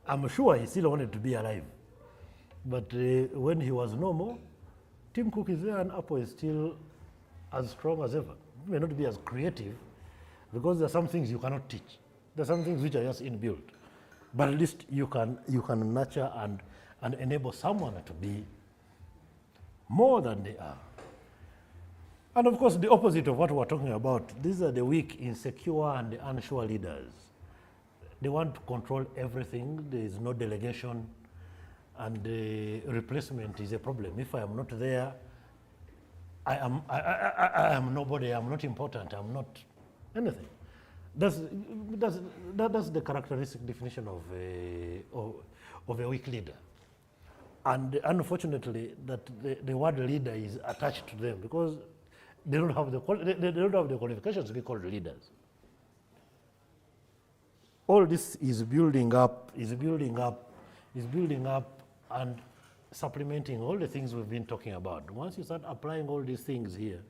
I'm sure he still wanted to be alive. But when he was normal, Tim Cook is there and Apple is still as strong as ever. It may not be as creative because there are some things you cannot teach. There are some things which are just inbuilt. But at least you can nurture and enable someone to be more than they are. And of course, the opposite of what we're talking about, these are the weak, insecure, and the unsure leaders. They want to control everything. There is no delegation, and the replacement is a problem. If I am not there, I am nobody. I'm not important. I'm not anything. That's the characteristic definition of a weak leader. And unfortunately, that the word leader is attached to them because they don't have the qualifications to be called leaders. All this is building up, and supplementing all the things we've been talking about. Once you start applying all these things here,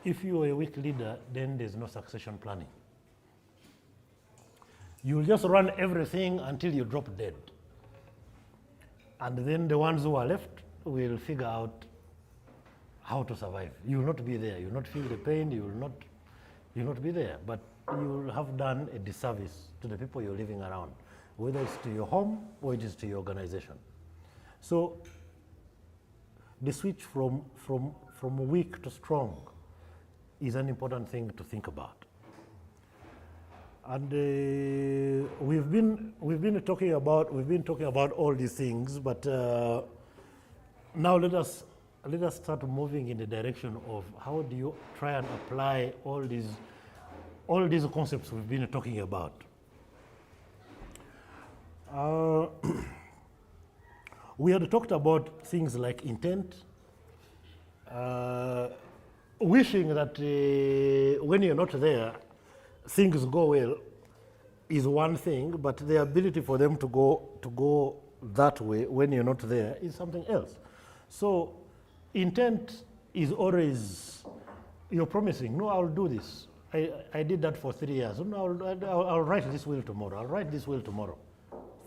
if you are a weak leader, then there's no succession planning. You'll just run everything until you drop dead. And then the ones who are left will figure out how to survive. You will not be there. You will not feel the pain. You will not be there. But you will have done a disservice to the people you're living around, whether it's to your home or it is to your organization. So the switch from weak to strong is an important thing to think about. And we've been talking about all these things, but now let us start moving in the direction of how do you try and apply all these concepts we've been talking about. We had talked about things like intent, wishing that when you're not there, things go well is one thing, but the ability for them to go that way when you're not there is something else. So intent is always, you're promising, no, I'll do this. I did that for 3 years. No, I'll write this will tomorrow. I'll write this will tomorrow.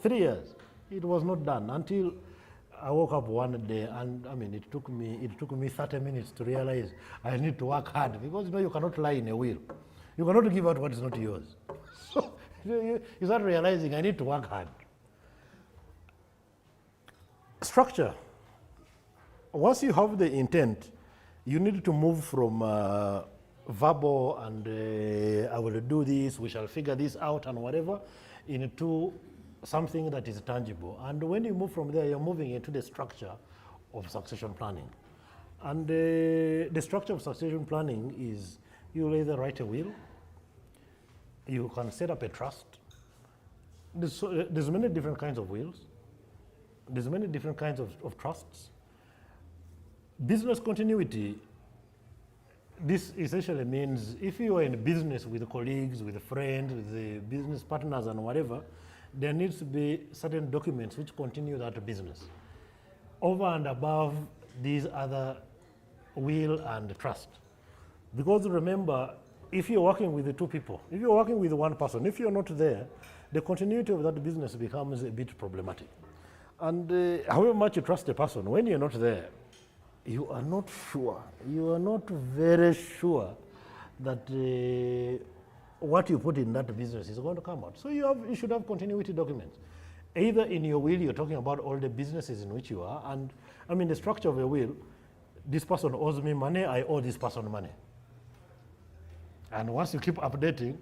3 years. It was not done until I woke up one day, and I mean, it took me 30 minutes to realize I need to work hard, because you know you cannot lie in a will. You cannot give out what is not yours. So you start realizing I need to work hard. Structure. Once you have the intent, you need to move from verbal and I will do this, we shall figure this out and whatever, into something that is tangible. And when you move from there, you're moving into the structure of succession planning. And the structure of succession planning is you'll either write a will, you can set up a trust. There's many different kinds of wills. There's many different kinds of trusts. Business continuity, this essentially means if you are in business with colleagues, with friends, with the business partners and whatever, there needs to be certain documents which continue that business. Over and above these other will and trust. Because remember, if you're working with the two people, if you're working with one person, if you're not there, the continuity of that business becomes a bit problematic. And however much you trust a person, when you're not there, you are not sure, you are not very sure that what you put in that business is going to come out. So you should have continuity documents. Either in your will, you're talking about all the businesses in which you are, and I mean the structure of a will, this person owes me money, I owe this person money. And once you keep updating,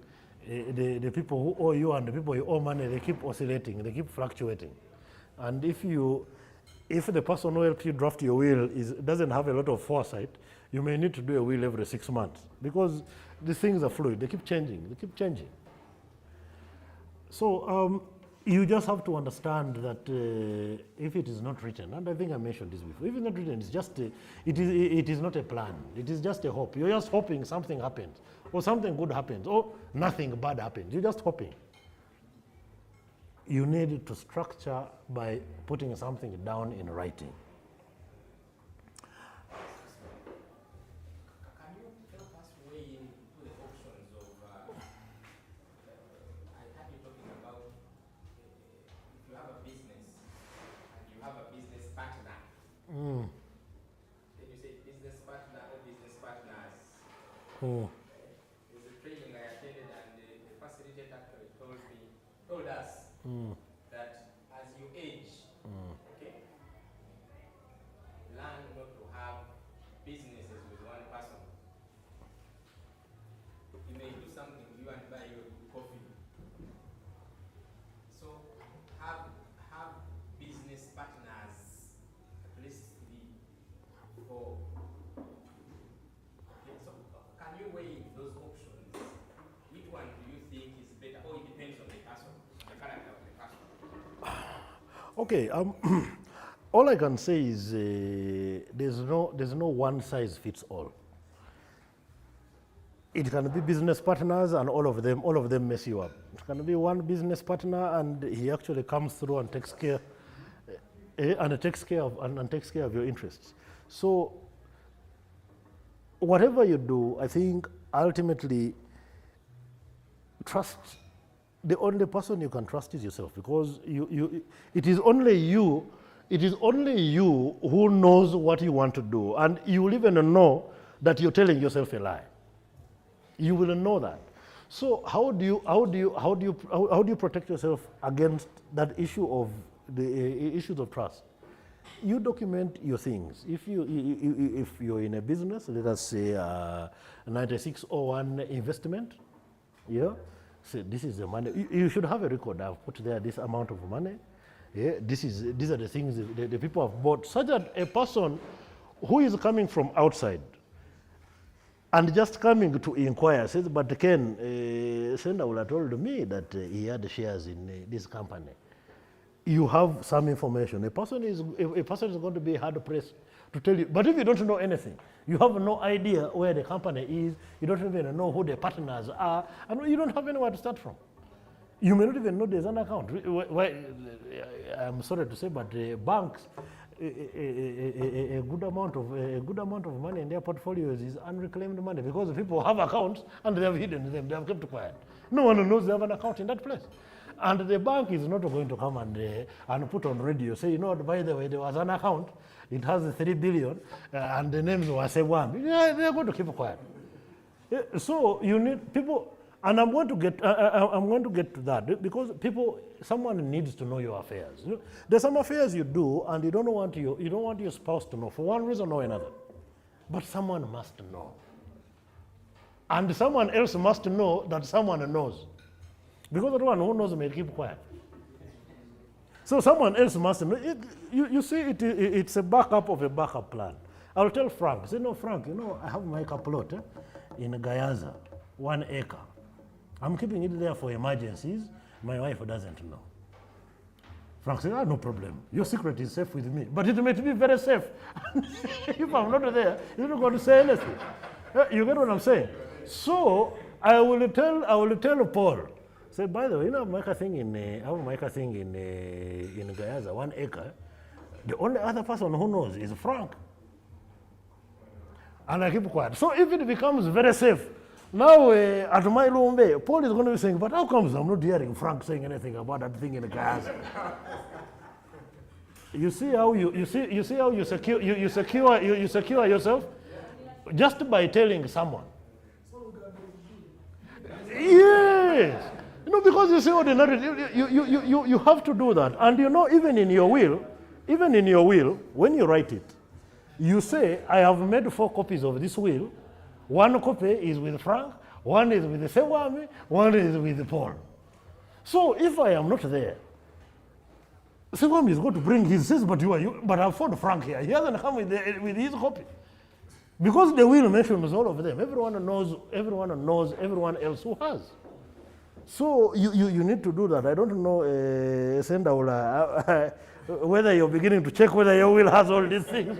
the people who owe you and the people you owe money, they keep oscillating, they keep fluctuating. And if the person who helped you draft your will doesn't have a lot of foresight, you may need to do a will every 6 months, because the things are fluid, they keep changing, So you just have to understand that if it is not written, and I think I mentioned this before, if it's not written, it's just it is not a plan, it is just a hope. You're just hoping something happens, or something good happens, or nothing bad happens, you're just hoping. You need to structure by putting something down in writing. Can you help us weigh into the options of, I heard you talking about if you have a business and you have a business partner, then you say business partner or business partners. There's a training I attended, and the facilitator actually told us that as you age, okay, learn not to have businesses with one person. You may do something, you and buy your coffee. So have business partners, at least 3, 4. Okay, so can you weigh those options? Which one do you think is better, or it depends on the person, the character of the person? Okay, all I can say is there's no one size fits all. It can be business partners, and all of them mess you up. It can be one business partner, and he actually comes through and takes care of your interests. So whatever you do, I think ultimately trust. The only person you can trust is yourself, because it is only you who knows what you want to do, and you will even know that you're telling yourself a lie. You will know that. So how do you protect yourself against that issue of the issues of trust? You document your things. If you're in a business, let us say 9601 investment, yeah. So this is the money. You should have a record. I've put there this amount of money. Yeah, these are the things the people have bought, such that a person who is coming from outside and just coming to inquire says, "But Ken, Senda would have told me that he had shares in this company." You have some information. A person is going to be hard pressed to tell you. But if you don't know anything, you have no idea where the company is, you don't even know who the partners are, and you don't have anywhere to start from. You may not even know there's an account. I'm sorry to say, but banks, a good amount of money in their portfolios is unreclaimed money, because people have accounts and they have hidden them, they have kept quiet. No one knows they have an account in that place. And the bank is not going to come and put on radio, say, you know what, by the way, there was an account, it has 3 billion, and the names were Sewam. Yeah, they're going to keep quiet. So you need people, and I'm going to get to that, because someone needs to know your affairs. You know, there's some affairs you do, and you don't want your spouse to know for one reason or another, but someone must know, and someone else must know that someone knows, because the one who knows may keep quiet. So someone else must know. You see, it's a backup of a backup plan. I'll tell Frank, say, no, Frank, you know, I have my plot in Gayaza, 1 acre. I'm keeping it there for emergencies. My wife doesn't know. Frank said, no problem. Your secret is safe with me. But it may be very safe. If I'm not there, you're not going to say anything. You get what I'm saying? So I will tell Paul, say, by the way, you know, I have my thing in Gayaza, 1 acre. The only other person who knows is Frank. And I keep quiet. So if it becomes very safe, now at my Lumbe, Paul is going to be saying, but how comes I'm not hearing Frank saying anything about that thing in the Gaza? You see how you secure yourself just by telling someone. Yes. You know, because you see ordinary, you have to do that. And you know, even in your will, when you write it, you say, I have made 4 copies of this will. 1 copy is with Frank, 1 is with Sewami, 1 is with Paul. So if I am not there, Sewami is going to bring his, says, but I've found Frank here. He hasn't come with his copy. Because the will mentions all of them. Everyone knows everyone else who has. So you need to do that. I don't know, Sendaula, whether you're beginning to check whether your will has all these things.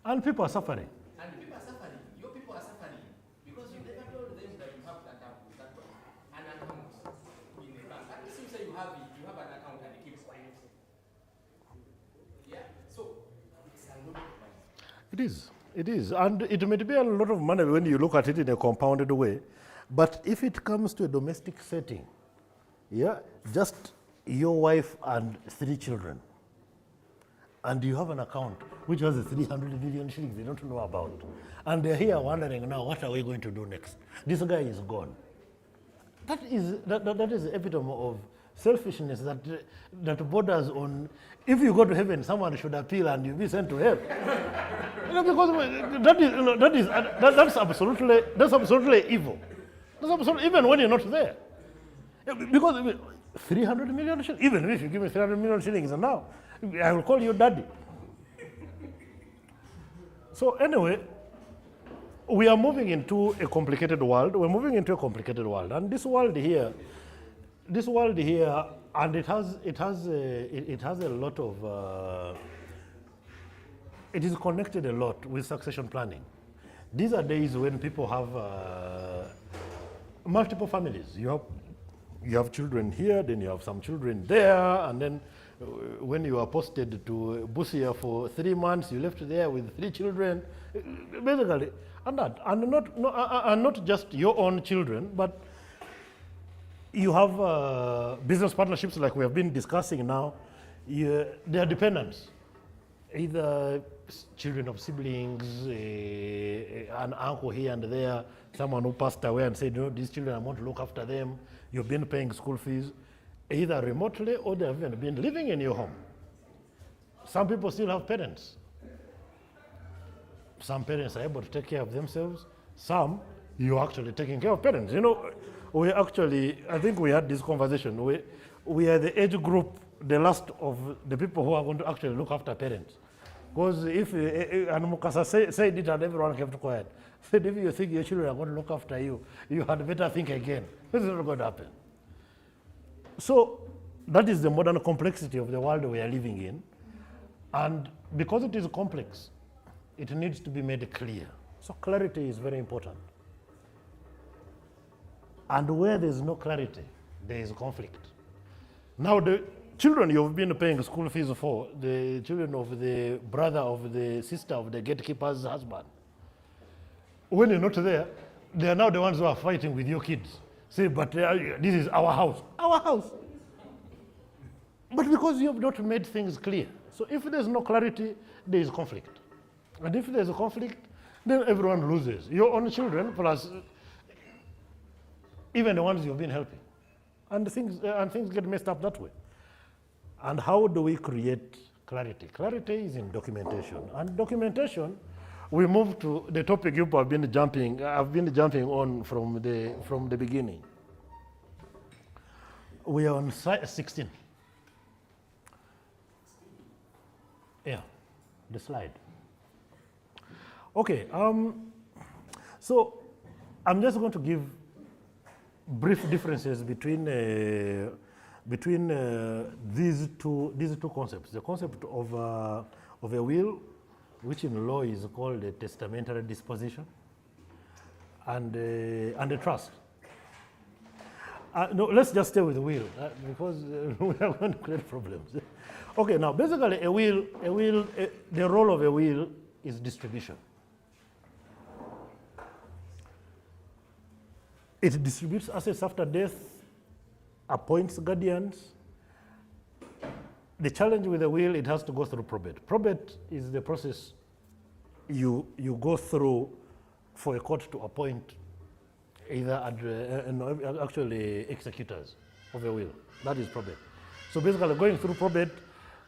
And people are suffering. Your people are suffering because you never told them that you have an account in a bank. At least you say you have an account and it keeps quiet. Yeah, so it's a lot of money. It is. And it may be a lot of money when you look at it in a compounded way. But if it comes to a domestic setting, yeah, just your wife and 3 children, and you have an account which has 300 million shillings they don't know about, and they're here wondering now, what are we going to do next? This guy is gone. That is the epitome of selfishness that borders on, if you go to heaven, someone should appeal and you'll be sent to hell. You know, because that's absolutely evil. That's absolutely, even when you're not there. Because 300 million shillings, even if you give me 300 million shillings now, I will call you daddy. So anyway, we are moving into a complicated world. We're moving into a complicated world, and this world here, and it has a lot of. It is connected a lot with succession planning. These are days when people have multiple families. You have children here, then you have some children there, and then when you are posted to Busia for 3 months, you left there with 3 children, basically, and not just your own children, but you have business partnerships like we have been discussing now. They are dependents, either children of siblings, an uncle here and there, someone who passed away and said, these children, I want to look after them. You've been paying school fees, either remotely or they have even been living in your home. Some people still have parents. Some parents are able to take care of themselves. Some, you're actually taking care of parents. You know, I think we had this conversation. We are the age group, the last of the people who are going to actually look after parents. Because if, and Mukasa said it and everyone kept quiet, said if you think your children are going to look after you, you had better think again. This is not going to happen. So that is the modern complexity of the world we are living in. And because it is complex, it needs to be made clear. So clarity is very important. And where there's no clarity, there is conflict. Now the children you've been paying school fees for, the children of the brother, of the sister, of the gatekeeper's husband, when you're not there, they are now the ones who are fighting with your kids. Say, but this is our house. Our house. But because you have not made things clear. So if there's no clarity, there is conflict. And if there's a conflict, then everyone loses. Your own children, plus even the ones you've been helping. And things get messed up that way. And how do we create clarity? Clarity is in documentation. And documentation, we move to the topic you have been jumping. I've been jumping on from the beginning. We are on slide 16. Yeah, the slide. Okay. So I'm just going to give brief differences between these two concepts. The concept of a will, which in law is called a testamentary disposition, and a trust. No, let's just stay with the will because we are going to create problems. Okay, now basically the role of a will is distribution. It distributes assets after death, appoints guardians. The challenge with the will, it has to go through probate. Probate is the process you go through for a court to appoint either actually executors of a will. That is probate. So basically going through probate,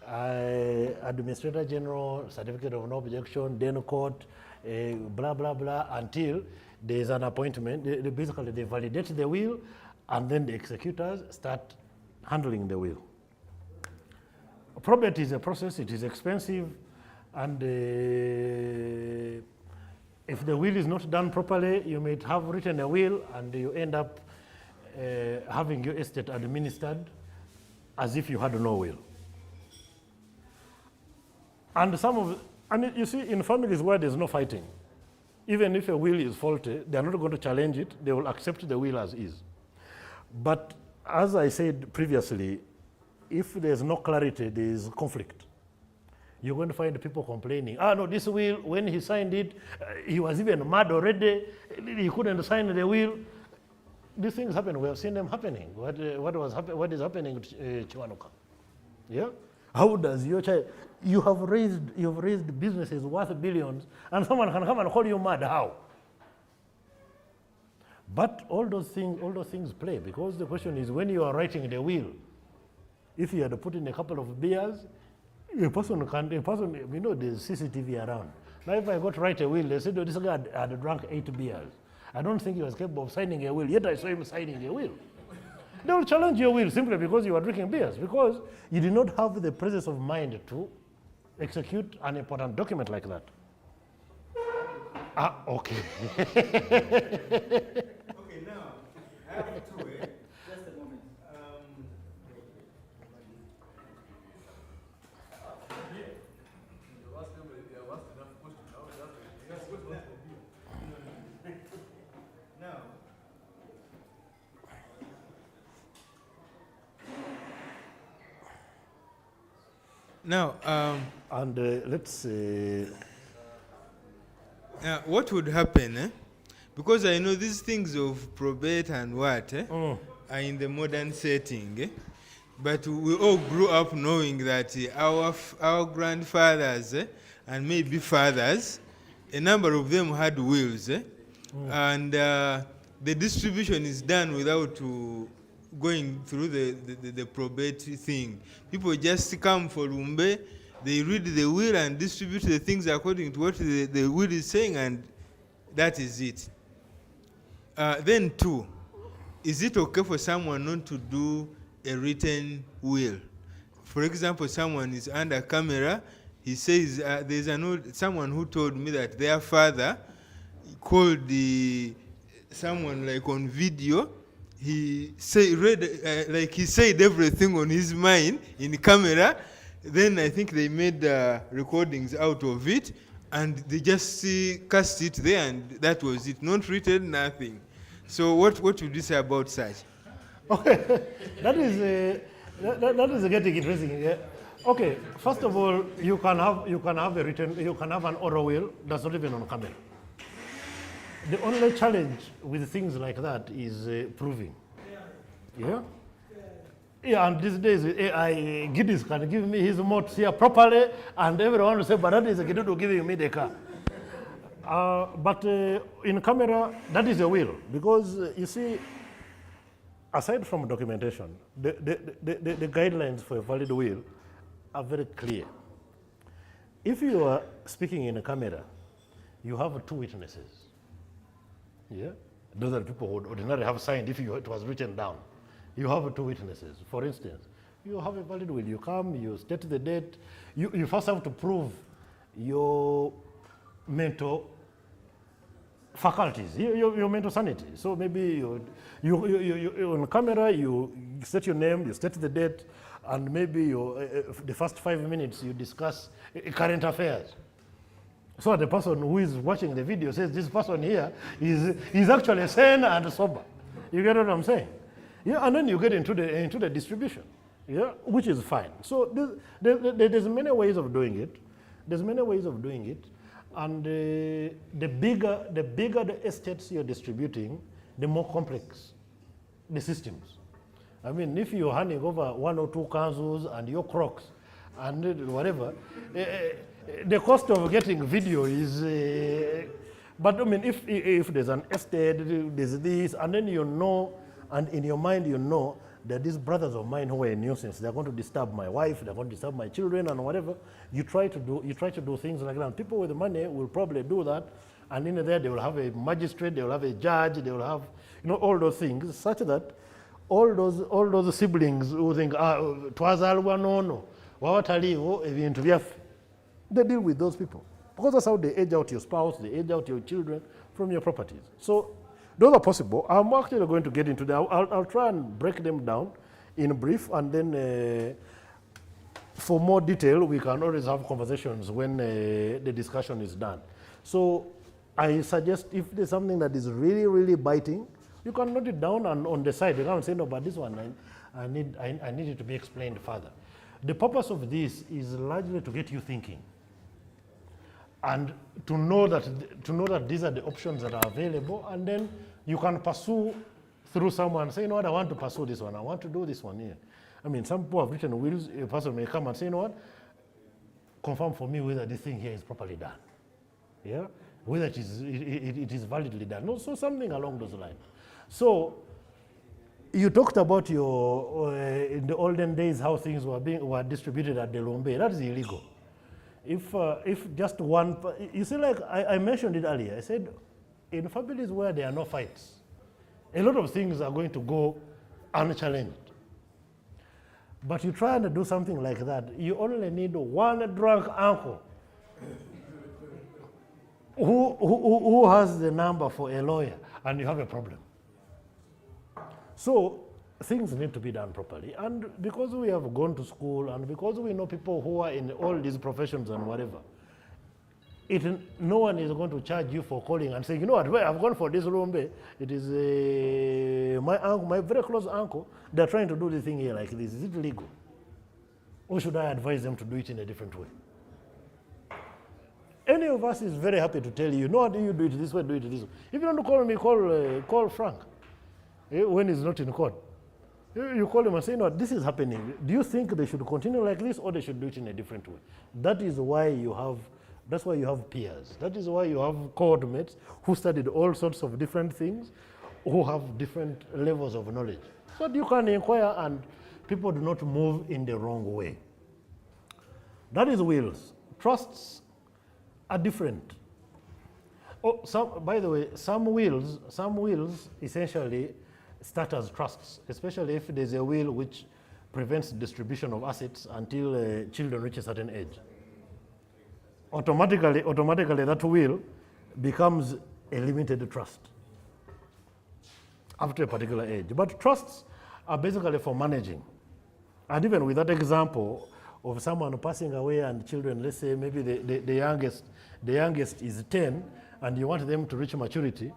Administrator General, certificate of no objection, then court, blah, blah, blah, until there's an appointment. Basically, they validate the will, and then the executors start handling the will. Probate is a process, it is expensive, and if the will is not done properly, you may have written a will, and you end up having your estate administered as if you had no will. And you see, in families where there's no fighting, even if a will is faulty, they're not going to challenge it. They will accept the will as is. But as I said previously, if there's no clarity, there is conflict. You're going to find people complaining, no, this will, when he signed it, he was even mad already. He couldn't sign the will. These things happen. We have seen them happening. What is happening to Chiwanuka? Yeah? How does your child, you've raised businesses worth billions, and someone can come and call you mad? How? But all those things play, because the question is, when you are writing the will, if you had to put in a couple of beers, a person, there's CCTV around. Now if I got to write a will, they said, this guy had drunk 8 beers. I don't think he was capable of signing a will, yet I saw him signing a will. They will challenge your will simply because you are drinking beers, because you did not have the presence of mind to execute an important document like that. Okay. Okay, now, I have two. Just a moment. Now, And let's say, what would happen, because I know these things of probate and what are in the modern setting, but we all grew up knowing that our grandfathers and maybe fathers, a number of them had wills, and the distribution is done without going through the probate thing. People just come for Lumbe, they read the will and distribute the things according to what the will is saying, and that is it. Then two, is it okay for someone not to do a written will? For example, someone is under camera, he says, there's someone who told me that their father called someone like on video. He said everything on his mind in camera. then I think they made recordings out of it, and they just cast it there, and that was it. Not written, nothing. So what would you say about such? Okay, that is getting interesting. Yeah. Okay, first of all, you can have an oral will that's not even on camera. The only challenge with things like that is proving. Yeah. Yeah, and these days with AI, Gideon can give me his modes here properly, and everyone will say, but that is Gideon giving me the car. But in camera, that is a will, because you see, aside from documentation, the guidelines for a valid will are very clear. If you are speaking in a camera, you have two witnesses. Yeah? Those are the people who would ordinarily have signed if it was written down. You have two witnesses. For instance, you have a valid will. You come, you state the date. You first have to prove your mental faculties, your mental sanity. So maybe you on camera, you state your name, you state the date, and maybe the first 5 minutes you discuss current affairs. So the person who is watching the video says, this person here is actually sane and sober. You get what I'm saying? Yeah, and then you get into the distribution, yeah, which is fine. So there's many ways of doing it. There's many ways of doing it. And the bigger the estates you're distributing, the more complex the systems. I mean, if you're handing over 1 or 2 councils and your crocs and whatever, the cost of getting video is, but I mean, if there's an estate, there's this, and then you know, and in your mind you know that these brothers of mine who are a nuisance, they're going to disturb my wife, they're going to disturb my children and whatever, you try to do things like that. And people with money will probably do that, and in there they will have a magistrate, they will have a judge, they will have, all those things, such that all those siblings who think, twazalwa nono, wawataliwo ebintu byaffe, they deal with those people. Because that's how they age out your spouse, they age out your children from your properties. So those are possible. I'm actually going to get into that. I'll try and break them down in brief, and then for more detail, we can always have conversations when the discussion is done. So I suggest if there's something that is really, really biting, you can note it down and on the side. You can say, no, but this one, I need it to be explained further. The purpose of this is largely to get you thinking, and to know that these are the options that are available, and then you can pursue through someone, say, what, I want to pursue this one, I want to do this one here. I mean, some people have written wills, a person may come and say, what, confirm for me whether this thing here is properly done. Yeah? Whether it is validly done. No, so something along those lines. So you talked about in the olden days how things were distributed at the Lombe. That is illegal. If just one, you see, like I mentioned it earlier, I said, in families where there are no fights, a lot of things are going to go unchallenged. But you try and do something like that, you only need one drunk uncle who has the number for a lawyer, and you have a problem. So things need to be done properly. And because we have gone to school, and because we know people who are in all these professions and whatever, no one is going to charge you for calling and saying, you know what, well, I've gone for this Lombe. It is my uncle, my very close uncle, they're trying to do this thing here like this. Is it legal? Or should I advise them to do it in a different way? Any of us is very happy to tell you, no, do you do it this way, do it this way. If you don't call me, call Frank when he's not in court. You call him and say, no, this is happening. Do you think they should continue like this, or they should do it in a different way? That's why you have peers. That is why you have coordinates who studied all sorts of different things, who have different levels of knowledge. So you can inquire, and people do not move in the wrong way. That is wills. Trusts are different. By the way, some wills essentially start as trusts, especially if there's a will which prevents distribution of assets until children reach a certain age. Automatically that will becomes a limited trust after a particular age. But trusts are basically for managing. And even with that example, of someone passing away and children, let's say maybe the youngest is 10 and you want them to reach maturity.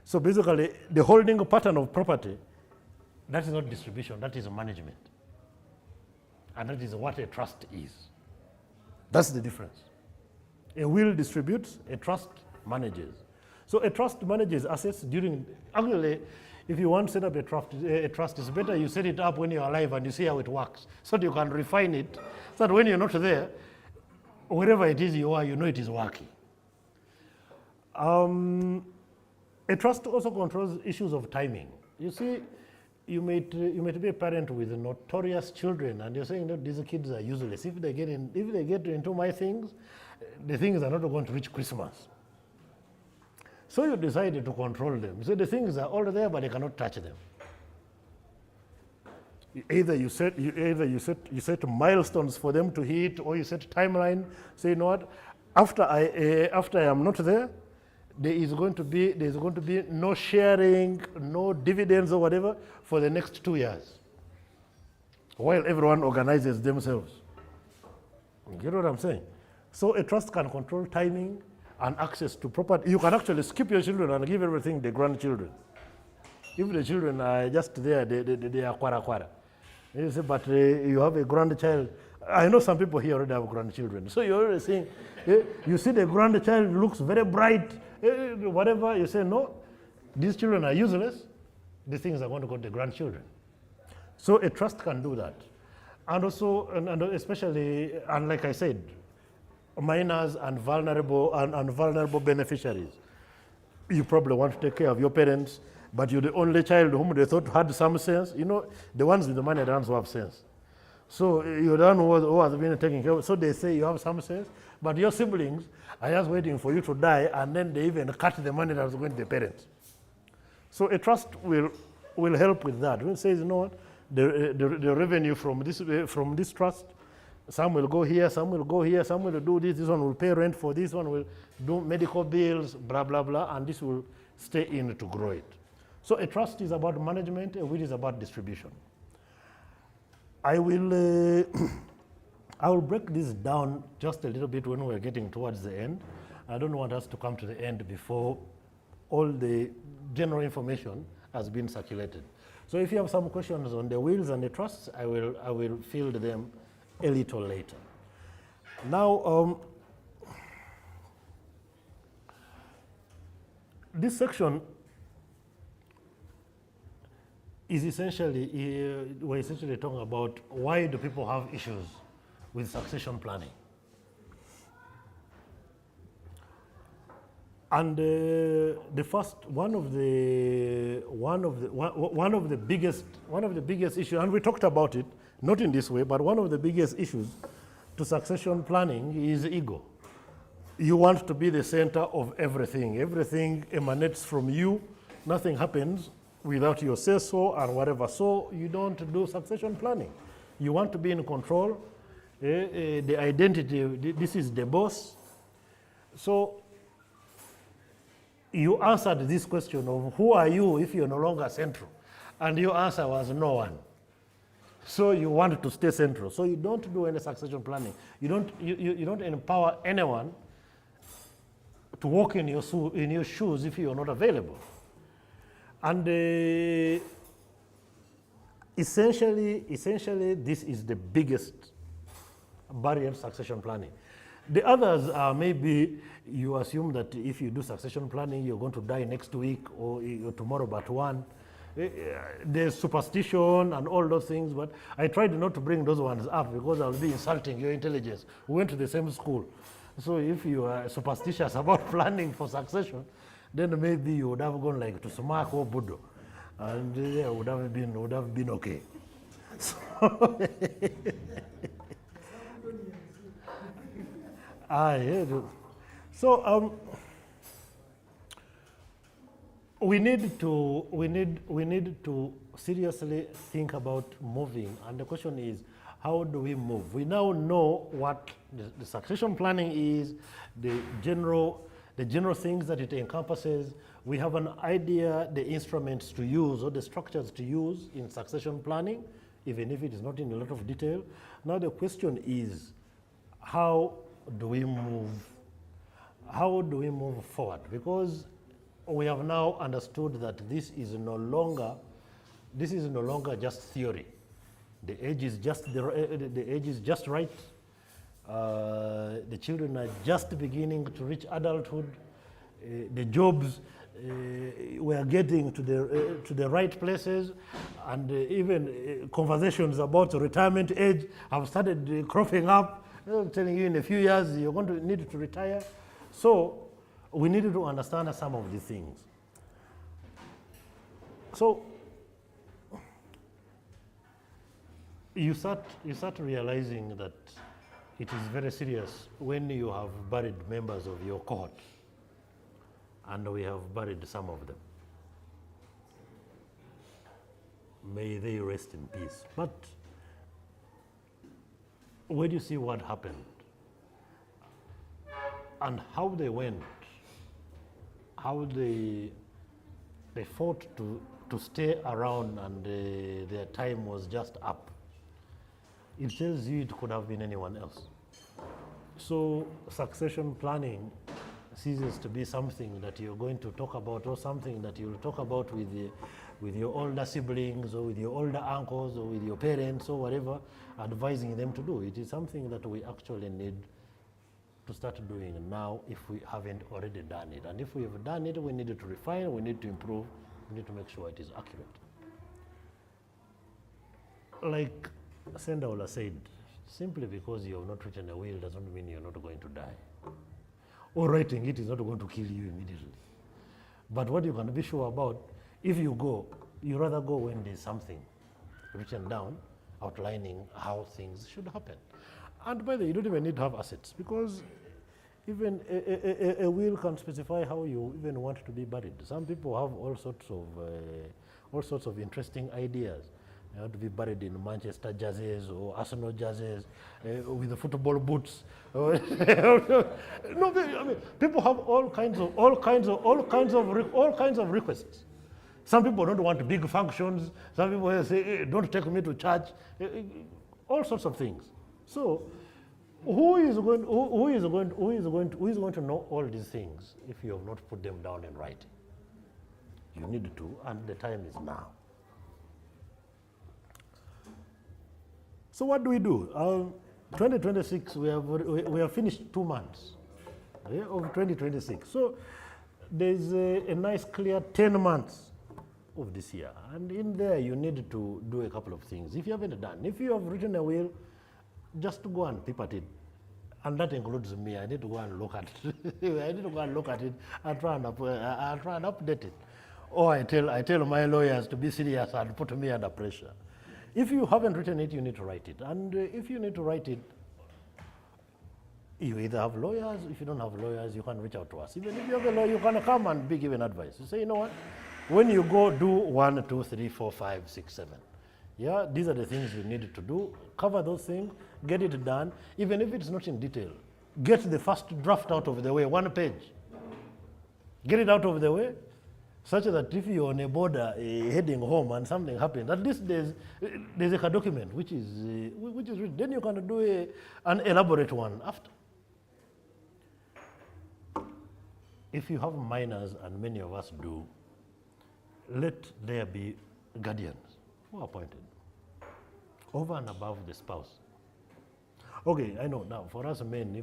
So basically the holding pattern of property, that is not distribution, that is management. And that is what a trust is. That's the difference. A will distributes, a trust manages. So a trust manages assets during, actually, if you want to set up a trust, it's better you set it up when you're alive and you see how it works, so that you can refine it, so that when you're not there, wherever it is you are, you know it is working. A trust also controls issues of timing. You see, you might be a parent with notorious children, and you're saying that these kids are useless. If they get into my things, the things are not going to reach Christmas. So you decided to control them. So the things are all there, but they cannot touch them. Either you set milestones for them to hit, or you set timeline. Say, you know what? After I am not there, there is going to be no sharing, no dividends or whatever for the next 2 years, while everyone organizes themselves. You get what I'm saying? So a trust can control timing and access to property. You can actually skip your children and give everything the grandchildren. If the children are just there, they are kwara. You say, but you have a grandchild. I know some people here already have grandchildren. So you're already saying, you see the grandchild looks very bright, whatever. You say, no, these children are useless. These things are going to go to the grandchildren. So a trust can do that. And also, and especially, and like I said, minors and vulnerable beneficiaries. You probably want to take care of your parents, but you're the only child whom they thought had some sense. You know, the ones with the money are the ones who have sense. So you're the one who has been taking care of. So they say you have some sense, but your siblings are just waiting for you to die, and then they even cut the money that was going to the parents. So a trust will help with that. When it says, you know what, the revenue from this trust, some will go here, some will go here, some will do this one will pay rent for this one, will do medical bills, blah, blah, blah, and this will stay in to grow it. So a trust is about management, a will is about distribution. I will break this down just a little bit when we're getting towards the end. I don't want us to come to the end before all the general information has been circulated. So if you have some questions on the wills and the trusts, I will field them a little later. Now, this section is essentially, we're essentially talking about why do people have issues with succession planning. And the first, one of the biggest issues, and we talked about it, not in this way, but one of the biggest issues to succession planning is ego. You want to be the center of everything. Everything emanates from you. Nothing happens without your say-so and whatever. So you don't do succession planning. You want to be in control. The identity, this is the boss. So you answered this question of who are you if you're no longer central? And your answer was no one. So you want to stay central. So you don't do any succession planning. You don't empower anyone to walk in your shoes if you're not available. And essentially, this is the biggest barrier to succession planning. The others are maybe you assume that if you do succession planning, you're going to die next week or tomorrow but one. There's superstition and all those things, but I tried not to bring those ones up because I'll be insulting your intelligence. We went to the same school. So if you are superstitious about planning for succession, then maybe you would have gone like to Sumak or Budo, and it would have been okay. So, we need to seriously think about moving, and the question is, how do we move? We now know what the succession planning is, the general things that it encompasses. We have an idea, the instruments to use or the structures to use in succession planning. even if it is not in a lot of detail. Now the question is, how do we move forward? Because we have now understood that this is no longer just theory. The age is just right. The children are just beginning to reach adulthood. The jobs we are getting to the right places, and even conversations about retirement age have started cropping up. I'm telling you, in a few years you're going to need to retire. So we needed to understand some of these things. So you start realizing that it is very serious when you have buried members of your cohort, and we have buried some of them. May they rest in peace. But when you see what happened and how they went, how they fought to stay around, and their time was just up, it tells you it could have been anyone else. So succession planning ceases to be something that you're going to talk about, or something that you'll talk about with your older siblings, or with your older uncles, or with your parents, or whatever, advising them to do. It is something that we actually need to start doing now if we haven't already done it. And if we have done it, we need to refine, we need to improve, we need to make sure it is accurate. Like Sendaola said, simply because you have not written a will doesn't mean you're not going to die. Or writing it is not going to kill you immediately. But what you can be sure about, if you go, you rather go when there's something written down outlining how things should happen. And by the way, you don't even need to have assets, because even a will can specify how you even want to be buried. Some people have all sorts of interesting ideas. They want to be buried in Manchester jerseys or Arsenal jerseys with the football boots. No, I mean, people have all kinds of requests. Some people don't want big functions. Some people say, hey, don't take me to church. All sorts of things. So, who is going to know all these things if you have not put them down in writing? You need to, and the time is now. So what do we do? 2026, we have finished 2 months of 2026. So there's a nice clear 10 months of this year. And in there, you need to do a couple of things. If you haven't done, if you have written a will, just go and peep at it. And that includes me. I need to go and look at it. I need to go and look at it and try and update it. Or I tell my lawyers to be serious and put me under pressure. If you haven't written it, you need to write it. And if you need to write it, you either have lawyers. If you don't have lawyers, you can reach out to us. Even if you have a lawyer, you can come and be given advice. You say, you know what? When you go, do 1, 2, 3, 4, 5, 6, 7. Yeah, these are the things you need to do. Cover those things, get it done. Even if it's not in detail, get the first draft out of the way, 1 page. Get it out of the way, such that if you're on a border heading home and something happens, at least there's a document which is written. Then you can do an elaborate one after. If you have minors, and many of us do, let there be guardians who are appointed over and above the spouse. Okay, I know now for us men,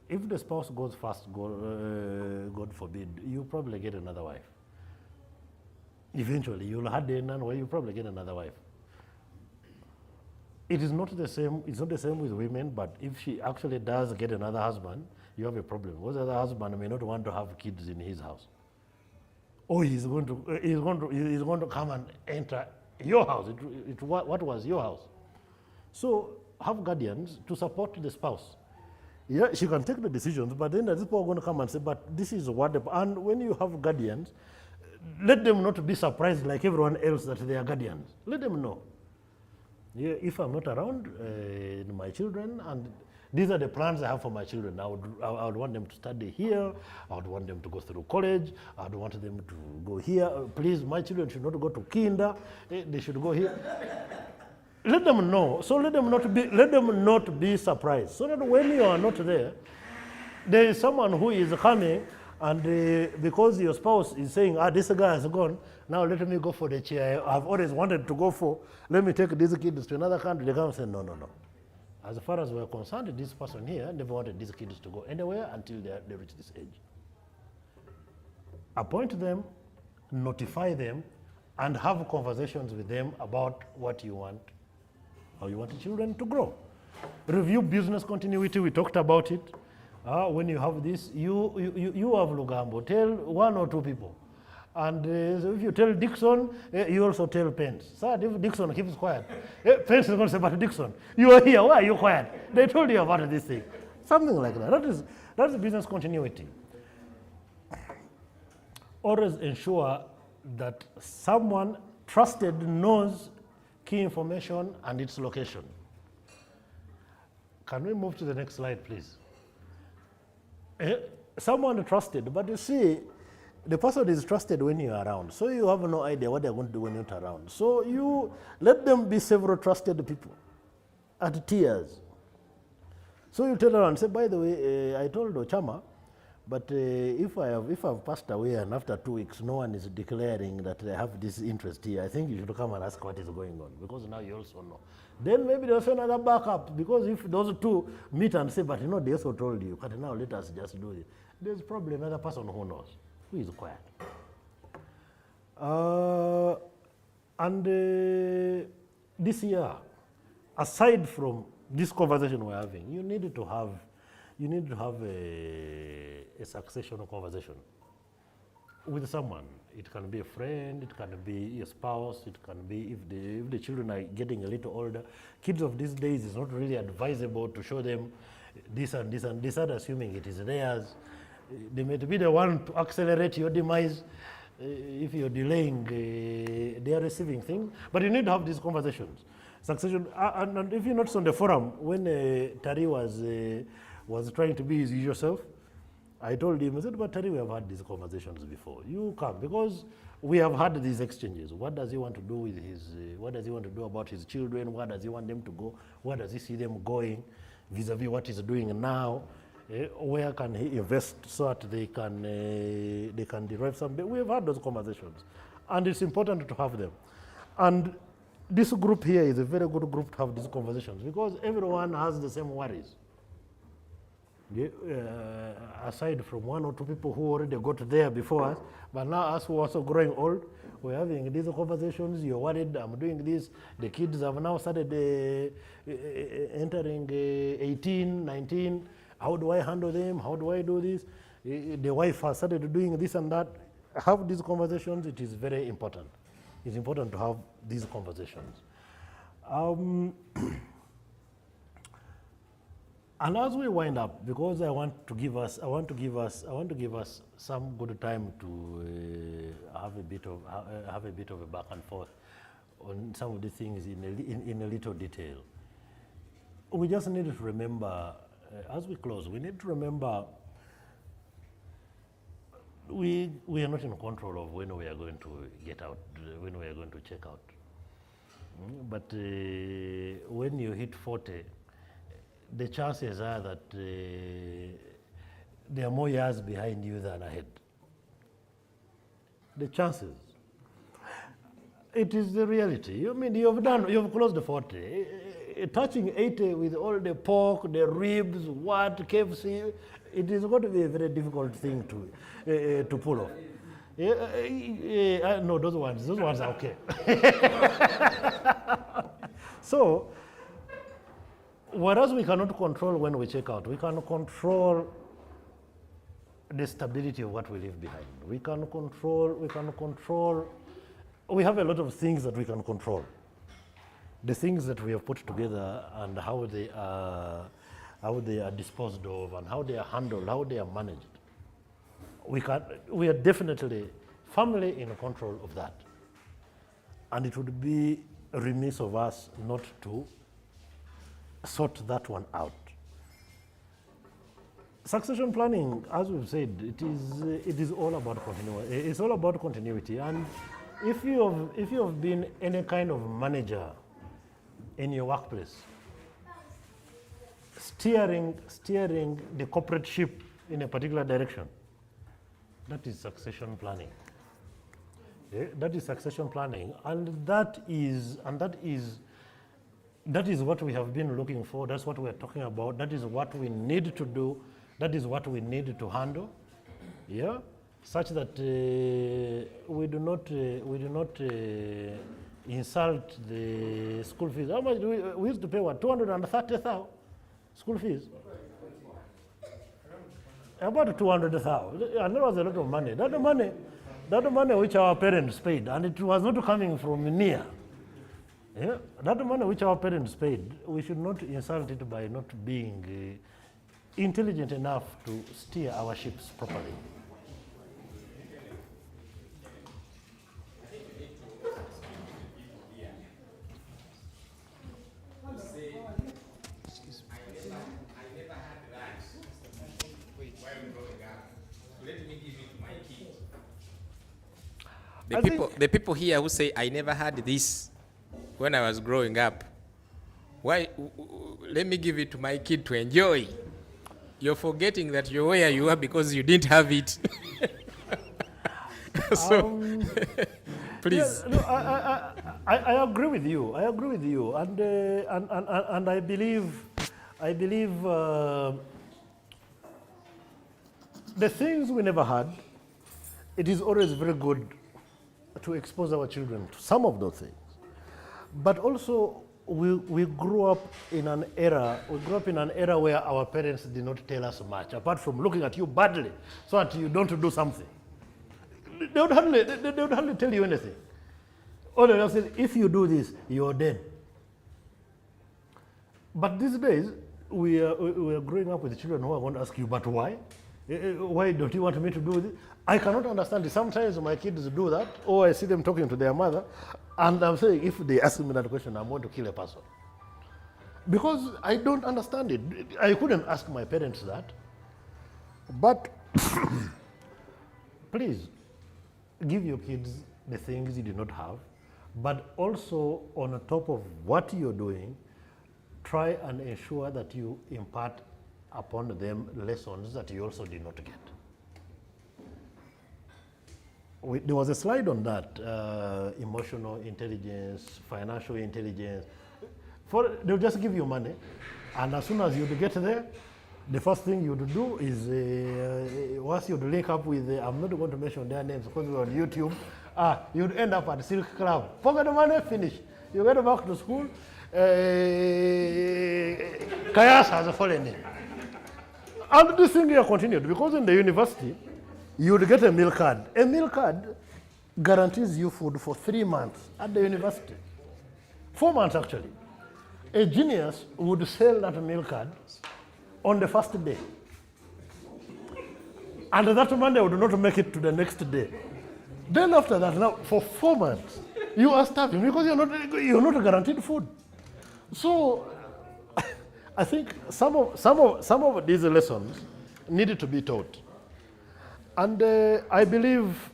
if the spouse goes fast, God forbid, you probably get another wife. Eventually, you'll have none, or you probably get another wife. It is not the same. It's not the same with women. But if she actually does get another husband, you have a problem. Because the other husband may not want to have kids in his house, or he's going to come and enter your house. What was your house? So have guardians to support the spouse. Yeah, she can take the decisions, but then the people are going to come and say, but this is what, and when you have guardians, let them not be surprised like everyone else that they are guardians. Let them know. Yeah, if I'm not around, my children, and these are the plans I have for my children. I would want them to study here. I would want them to go through college. I would want them to go here. Please, my children should not go to kinder. They should go here. Let them know. So let them not be surprised. So that when you are not there, there is someone who is coming, and because your spouse is saying, this guy has gone, now let me go for the chair I've always wanted to go for. Let me take these kids to another country. They come and say, no. As far as we're concerned, this person here never wanted these kids to go anywhere until they reach this age. Appoint them, notify them, and have conversations with them about what you want, how you want the children to grow. Review business continuity, we talked about it. When you have this, you have Lugambo, tell 1 or 2 people. And so if you tell Dixon, you also tell Pence. So if Dixon keeps quiet, Pence is going to say, but Dixon, you are here, why are you quiet? They told you about this thing. Something like that. That's business continuity. Always ensure that someone trusted knows key information and its location. Can we move to the next slide, please? Someone trusted, but you see, the person is trusted when you're around, so you have no idea what they're going to do when you're not around. So you let them be several trusted people at tiers. So you tell her and say, by the way, I told Ochama, but if I've passed away and after 2 weeks no one is declaring that they have this interest here, I think you should come and ask what is going on, because now you also know. Then maybe there's another backup, because if those two meet and say, but they also told you, but now let us just do it. There's probably another person who knows, who is quiet. This year, aside from this conversation we're having, you need to have a succession conversation with someone. It can be a friend, it can be your spouse, it can be if the children are getting a little older. Kids of these days, it's not really advisable to show them this and this and this, and assuming it is theirs. They may be the one to accelerate your demise. If you're delaying, they are receiving things. But you need to have these conversations. Succession, and if you notice on the forum, when Tari was trying to be his usual self, I told him, I said, but Tari, we have had these conversations before. You come, because we have had these exchanges. What does he want to do with what does he want to do about his children? Where does he want them to go? Where does he see them going vis-a-vis what he's doing now? Where can he invest so that they can derive some? We have had those conversations, and it's important to have them. And this group here is a very good group to have these conversations, because everyone has the same worries. Aside from 1 or 2 people who already got there before us, but now us who are also growing old, we're having these conversations. You're worried, I'm doing this. The kids have now started entering 18, 19. How do I handle them? How do I do this? The wife has started doing this and that. Have these conversations. It is very important. It's important to have these conversations. And as we wind up, because I want to give us some good time to have a bit of a back and forth on some of the things in a little detail. We just need to remember, as we close, we need to remember we are not in control of when we are going to get out, when we are going to check out. But when you hit 40, the chances are that there are more years behind you than ahead. The chances. It is the reality. I mean, you've closed the 40. Touching 80 with all the pork, the ribs, KFC, it is going to be a very difficult thing to pull off. No, those ones are okay. So, whereas we cannot control when we check out, we can control the stability of what we leave behind. We have a lot of things that we can control. The things that we have put together and how they are disposed of and how they are handled, how they are managed. We are definitely firmly in control of that. And it would be remiss of us not to sort that one out. Succession planning, as we've said, it is all about continuity. It's all about continuity. And if you have been any kind of manager in your workplace, steering the corporate ship in a particular direction, that is succession planning. That is succession planning, and that is what we have been looking for. That's what we're talking about. That is what we need to do. That is what we need to handle, yeah, such that we do not insult the school fees. How much do we used to pay? What, 230,000 school fees? About 200,000, and that was a lot of money. That money which our parents paid, and it was not coming from near. Yeah? That money which our parents paid, we should not insult it by not being intelligent enough to steer our ships properly. The people here who say, I never had this when I was growing up, why? Let me give it to my kid to enjoy. You're forgetting that you're where you are because you didn't have it. So, please. Yeah, no, I agree with you. I agree with you, and I believe the things we never had. It is always very good to expose our children to some of those things, but also we grew up in an era. We grew up in an era where our parents did not tell us much, apart from looking at you badly so that you don't do something. They would hardly tell you anything. All they say, if you do this, you're dead. But these days, we are growing up with children who are going to ask you, but why? Why don't you want me to do this? I cannot understand it. Sometimes my kids do that, or I see them talking to their mother, and I'm saying, if they ask me that question, I'm going to kill a person. Because I don't understand it. I couldn't ask my parents that. But please, give your kids the things you did not have, but also on top of what you're doing, try and ensure that you impart upon them lessons that you also did not get. There was a slide on that, emotional intelligence, financial intelligence. They'll just give you money, and as soon as you get there, the first thing you would do is, once you link up with, I'm not going to mention their names because we're on YouTube, you'd end up at Silk Club. Pocket the money, finish. You get back to school, Kayas has fallen in. And this thing here continued, because in the university, you would get a meal card. A meal card guarantees you food for 3 months at the university. 4 months, actually. A genius would sell that meal card on the first day. And that Monday would not make it to the next day. Then after that, now for 4 months, you are starving because you're not guaranteed food. So I think some of these lessons needed to be taught. And I believe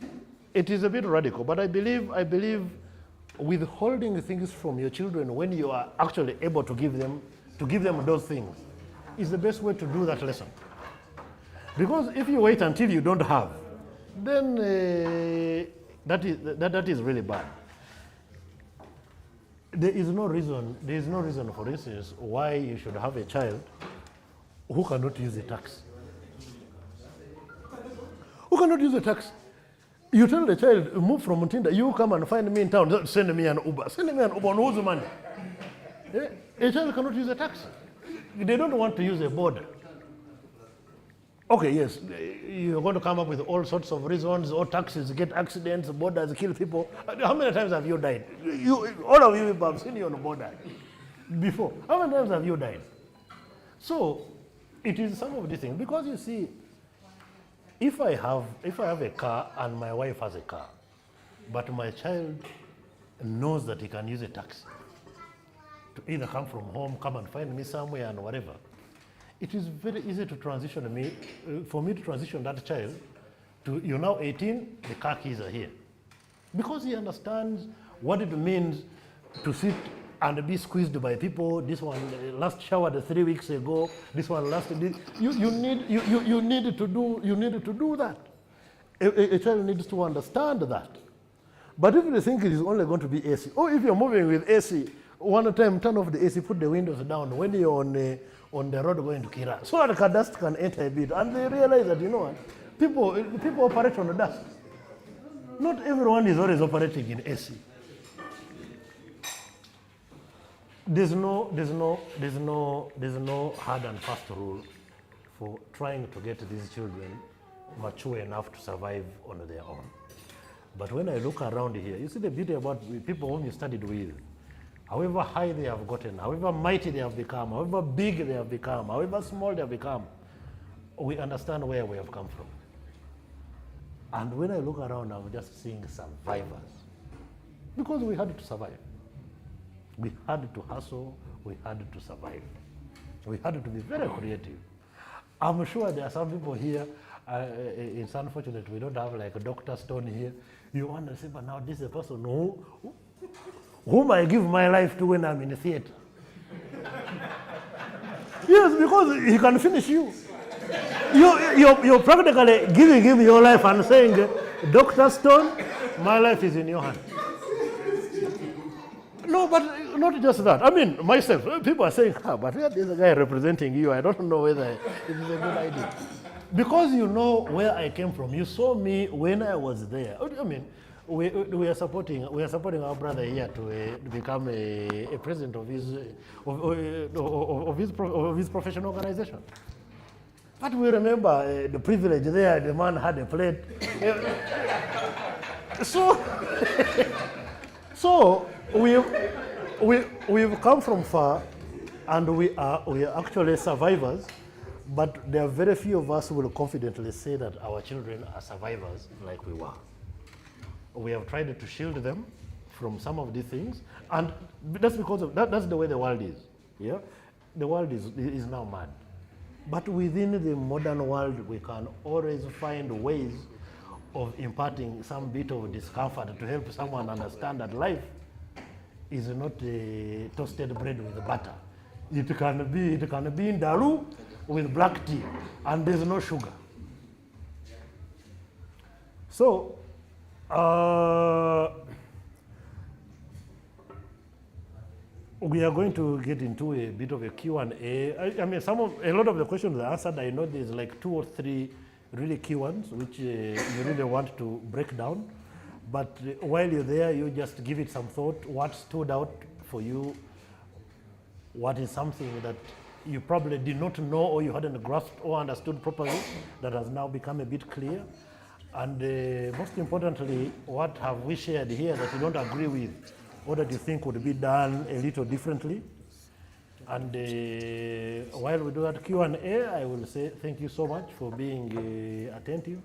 it is a bit radical, but I believe withholding things from your children when you are actually able to give them those things is the best way to do that lesson. Because if you wait until you don't have, then that is really bad. There is no reason, for instance, why you should have a child who cannot use a taxi. Who cannot use a taxi? You tell the child, move from Mutinda, you come and find me in town, send me an Uber. Send me an Uber on whose money? A child cannot use a taxi. They don't want to use a border. Okay, yes, you're going to come up with all sorts of reasons, or taxis get accidents, borders kill people. How many times have you died? All of you have seen you on the border before. How many times have you died? So it is some of these things, because you see, if I have a car and my wife has a car, but my child knows that he can use a taxi to either come from home, come and find me somewhere and whatever, it is very easy to transition for me to transition that child to, you're now 18, the car keys are here. Because he understands what it means to sit and be squeezed by people. This one last showered 3 weeks ago. This one last. You need to do that. A child needs to understand that. But if you think it is only going to be AC, or if you're moving with AC, one time turn off the AC, put the windows down when you're on the road going to Kira, so that the dust can enter a bit, and they realize that, you know what, people operate on the dust. Not everyone is always operating in AC. There's no hard and fast rule for trying to get these children mature enough to survive on their own. But when I look around here, you see the beauty about people whom you studied with. However high they have gotten, however mighty they have become, however big they have become, however small they have become, we understand where we have come from. And when I look around, I'm just seeing survivors. Because we had to survive. We had to hustle, we had to survive. We had to be very creative. I'm sure there are some people here, it's unfortunate we don't have like a Dr. Stone here. You want to say, but now this is a person whom I give my life to when I'm in the theater. Yes, because he can finish you. You're practically giving him your life and saying, Dr. Stone, my life is in your hands. No, but not just that. I mean, myself, people are saying, but there's a guy representing you. I don't know whether it is a good idea. Because you know where I came from. You saw me when I was there. I mean, we are supporting our brother here to become a president of his professional organization. But we remember the privilege there. The man had a plate. So we've come from far, and we are actually survivors. But there are very few of us who will confidently say that our children are survivors like we were. We have tried to shield them from some of these things, and that's because of that. That's the way the world is. Yeah, the world is now mad. But within the modern world, we can always find ways of imparting some bit of discomfort to help someone understand that life is not a toasted bread with butter. It can be in daru with black tea, and there's no sugar. So, we are going to get into a bit of a Q&A. I mean, a lot of the questions are answered. I know there's like 2 or 3 really key ones which you really want to break down. But while you're there, you just give it some thought. What stood out for you? What is something that you probably did not know, or you hadn't grasped or understood properly, that has now become a bit clear? And most importantly, what have we shared here that you don't agree with, or that you think would be done a little differently? And while we do that Q&A, I will say thank you so much for being attentive.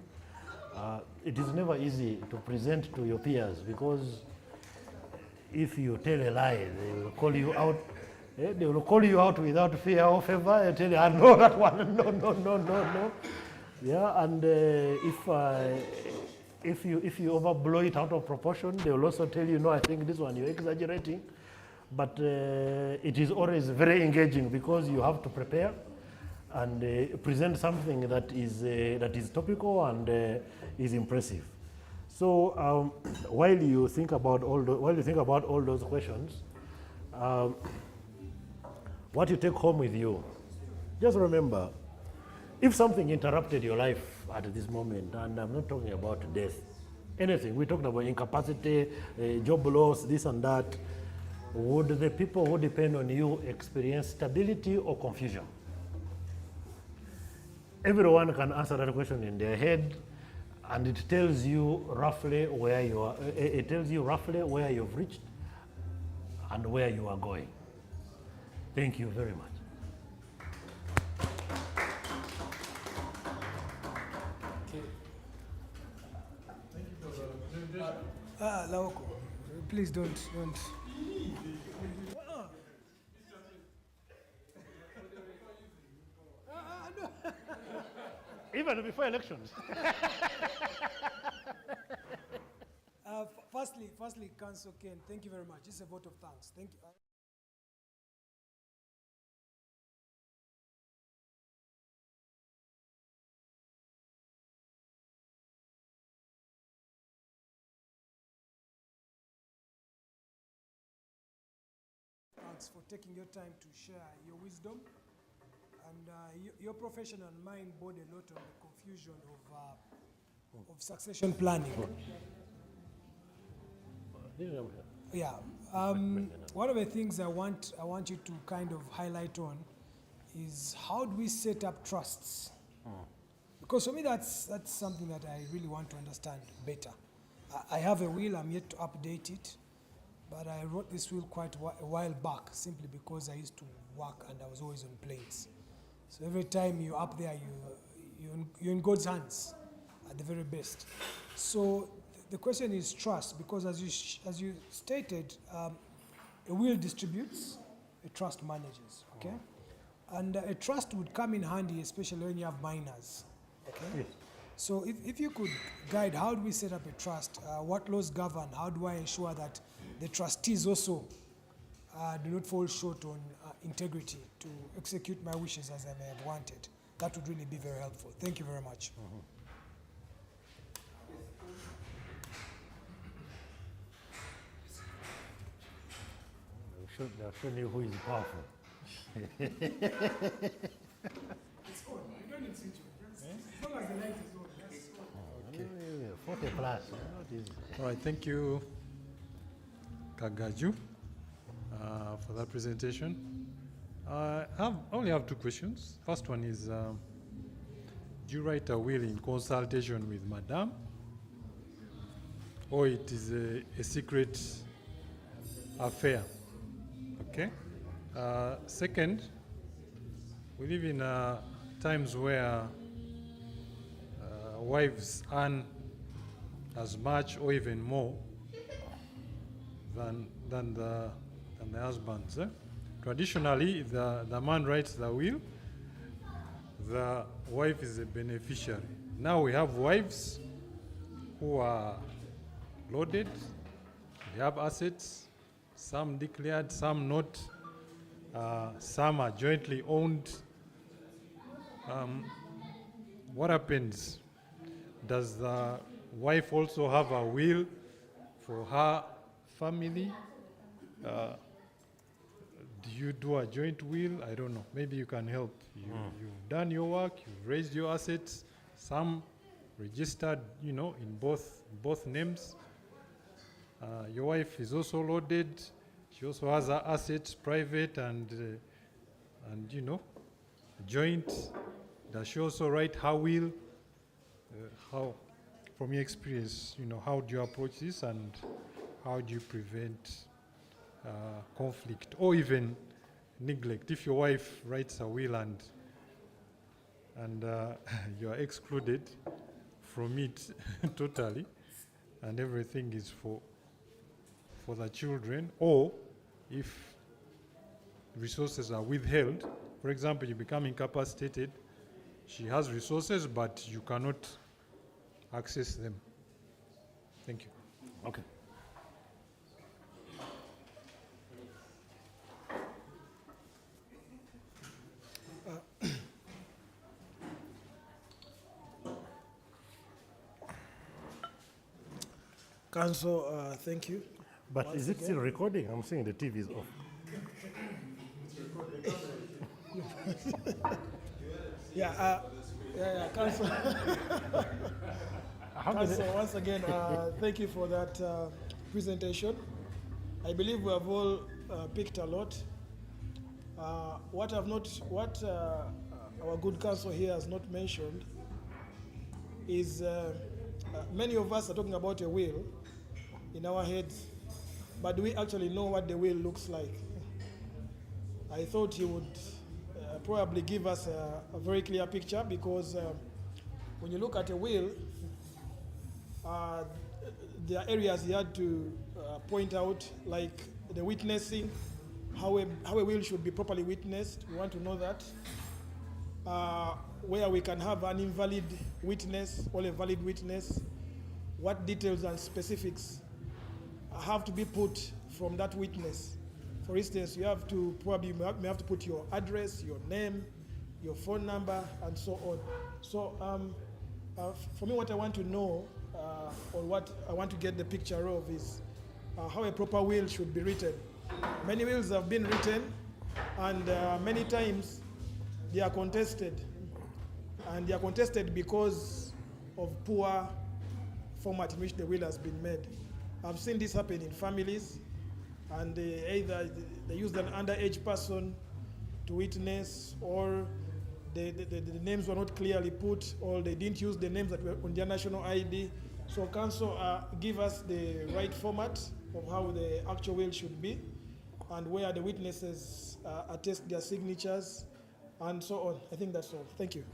It is never easy to present to your peers, because if you tell a lie, they will call you out. They will call you out without fear or favor and tell you, I know that one, no. Yeah, and if you overblow it out of proportion, they will also tell you, no, I think this one you're exaggerating. But it is always very engaging, because you have to prepare and present something that is topical and is impressive. So while you think about all those questions, what you take home with you, just remember, if something interrupted your life at this moment, and I'm not talking about death, anything, we talked about incapacity, job loss, this and that, would the people who depend on you experience stability or confusion? Everyone can answer that question in their head, and it tells you roughly where you are. It tells you roughly where you've reached and where you are going. Thank you very much. Laoko, please don't. Even before elections. Firstly, Councillor Ken, thank you very much. It's a vote of thanks. Thank you. Thanks for taking your time to share your wisdom. And your profession and mine bore a lot on the confusion of succession planning. Yeah. One of the things I want you to kind of highlight on is how do we set up trusts? Because for me, that's something that I really want to understand better. I have a will, I'm yet to update it, but I wrote this will quite a while back simply because I used to work and I was always on planes. So every time you're up there, you're in God's hands at the very best. So the question is trust, because as you stated, a will distributes, a trust manages, okay? And a trust would come in handy, especially when you have minors, okay? Yes. So if you could guide, how do we set up a trust? What laws govern? How do I ensure that the trustees also do not fall short on integrity to execute my wishes as I may have wanted? That would really be very helpful. Thank you very much. They'll show you who is powerful. It's on. You don't need switch on. As long as the light is on, that's on. 40 plus. Not easy. All right, thank you, Kagaju, for that presentation. I only have two questions. First one is, do you write a will in consultation with Madame, or it is a secret affair? Okay. Second, we live in times where wives earn as much or even more than the husbands. Traditionally, the man writes the will, the wife is a beneficiary. Now we have wives who are loaded, they have assets, some declared, some not, some are jointly owned. What happens? Does the wife also have a will for her family? Do you do a joint will? I don't know. Maybe you can help. You've done your work, you've raised your assets, some registered, in both names. Your wife is also loaded. She also has her assets, private and joint. Does she also write her will? How, from your experience, how do you approach this and how do you prevent conflict or even neglect? If your wife writes a will and you are excluded from it totally, and everything is for the children, or if resources are withheld, for example, you become incapacitated, she has resources, but you cannot access them. Thank you. Okay. Council, thank you. But is it still recording? I'm seeing the TV is off. Yeah, Council. Council, once again, thank you for that presentation. I believe we have all picked a lot. What our good council here has not mentioned is many of us are talking about a will in our heads, but do we actually know what the will looks like? I thought he would probably give us a very clear picture, because when you look at a will, there are areas he had to point out, like the witnessing, how a will should be properly witnessed. We want to know that. where we can have an invalid witness or a valid witness, what details and specifics have to be put from that witness. For instance, you have to probably may have to put your address, your name, your phone number, and so on. So for me, what I want to know, or what I want to get the picture of, is how a proper will should be written. Many wills have been written, and many times they are contested. And they are contested because of poor format in which the will has been made. I've seen this happen in families, and either they used an underage person to witness, or the names were not clearly put, or they didn't use the names that were on their national ID. So council give us the right format of how the actual will should be, and where the witnesses attest their signatures, and so on. I think that's all. Thank you.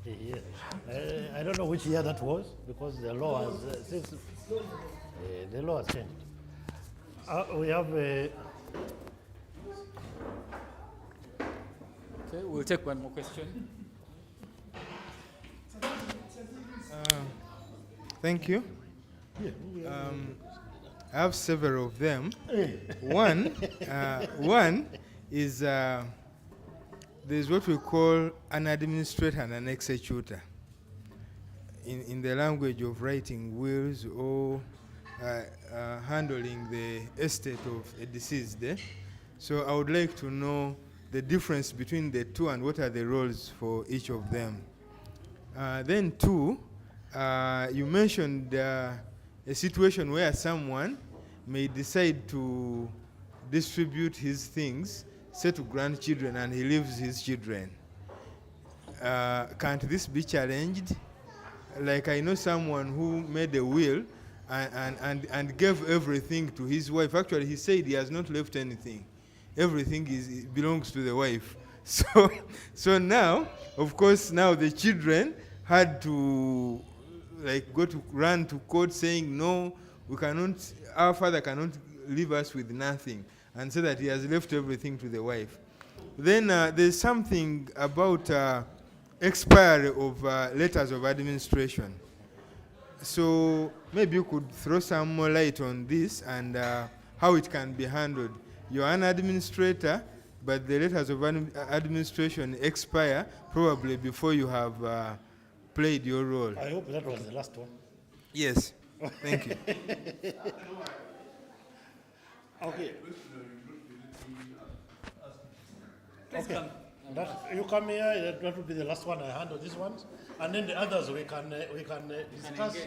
Yeah. I don't know which year that was, because the law has the law has changed. We have Okay, we'll take one more question. Thank you. I have several of them. One is there's what we call an administrator and an executor. In the language of writing wills or handling the estate of a deceased. So I would like to know the difference between the two and what are the roles for each of them. Then two, you mentioned a situation where someone may decide to distribute his things, say to grandchildren, and he leaves his children. Can't this be challenged? Like I know someone who made a will and gave everything to his wife. Actually, he said he has not left anything. Everything belongs to the wife. So now, of course, now the children had to run to court saying, no, we cannot, our father cannot leave us with nothing, and say that he has left everything to the wife. Then there's something about expiry of letters of administration. So maybe you could throw some more light on this and how it can be handled. You're an administrator, but the letters of administration expire probably before you have played your role. I hope that was the last one. Yes. Thank you. Okay. Okay. You come here. That will be the last one. I handle these ones, and then the others we can discuss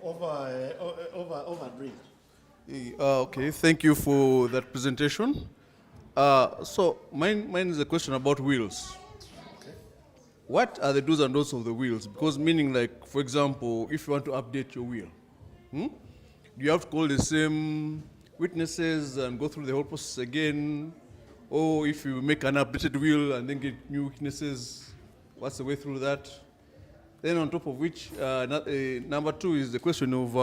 over drinks. Okay, thank you for that presentation. So mine is a question about wills. Okay. What are the do's and don'ts of the wills? Because meaning, like, for example, if you want to update your will, do you have to call the same witnesses and go through the whole process again? Or if you make an updated will and then get new witnesses, what's the way through that? Then on top of which, number two is the question of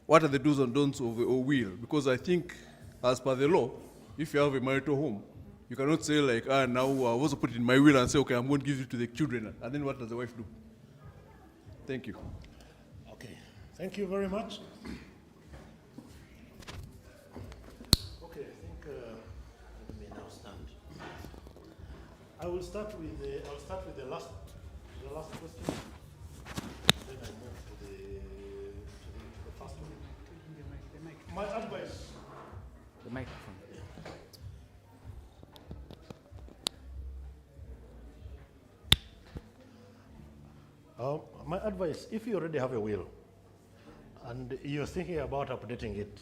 what are the do's and don'ts of a will? Because I think, as per the law, if you have a marital home, you cannot say like, now I was put it in my will and say, okay, I'm going to give it to the children. And then what does the wife do? Thank you. Okay, thank you very much. Okay, I think let me now stand. I will start with the last question. Then I move to the first one. My advice. The microphone. My advice, if you already have a will and you're thinking about updating it,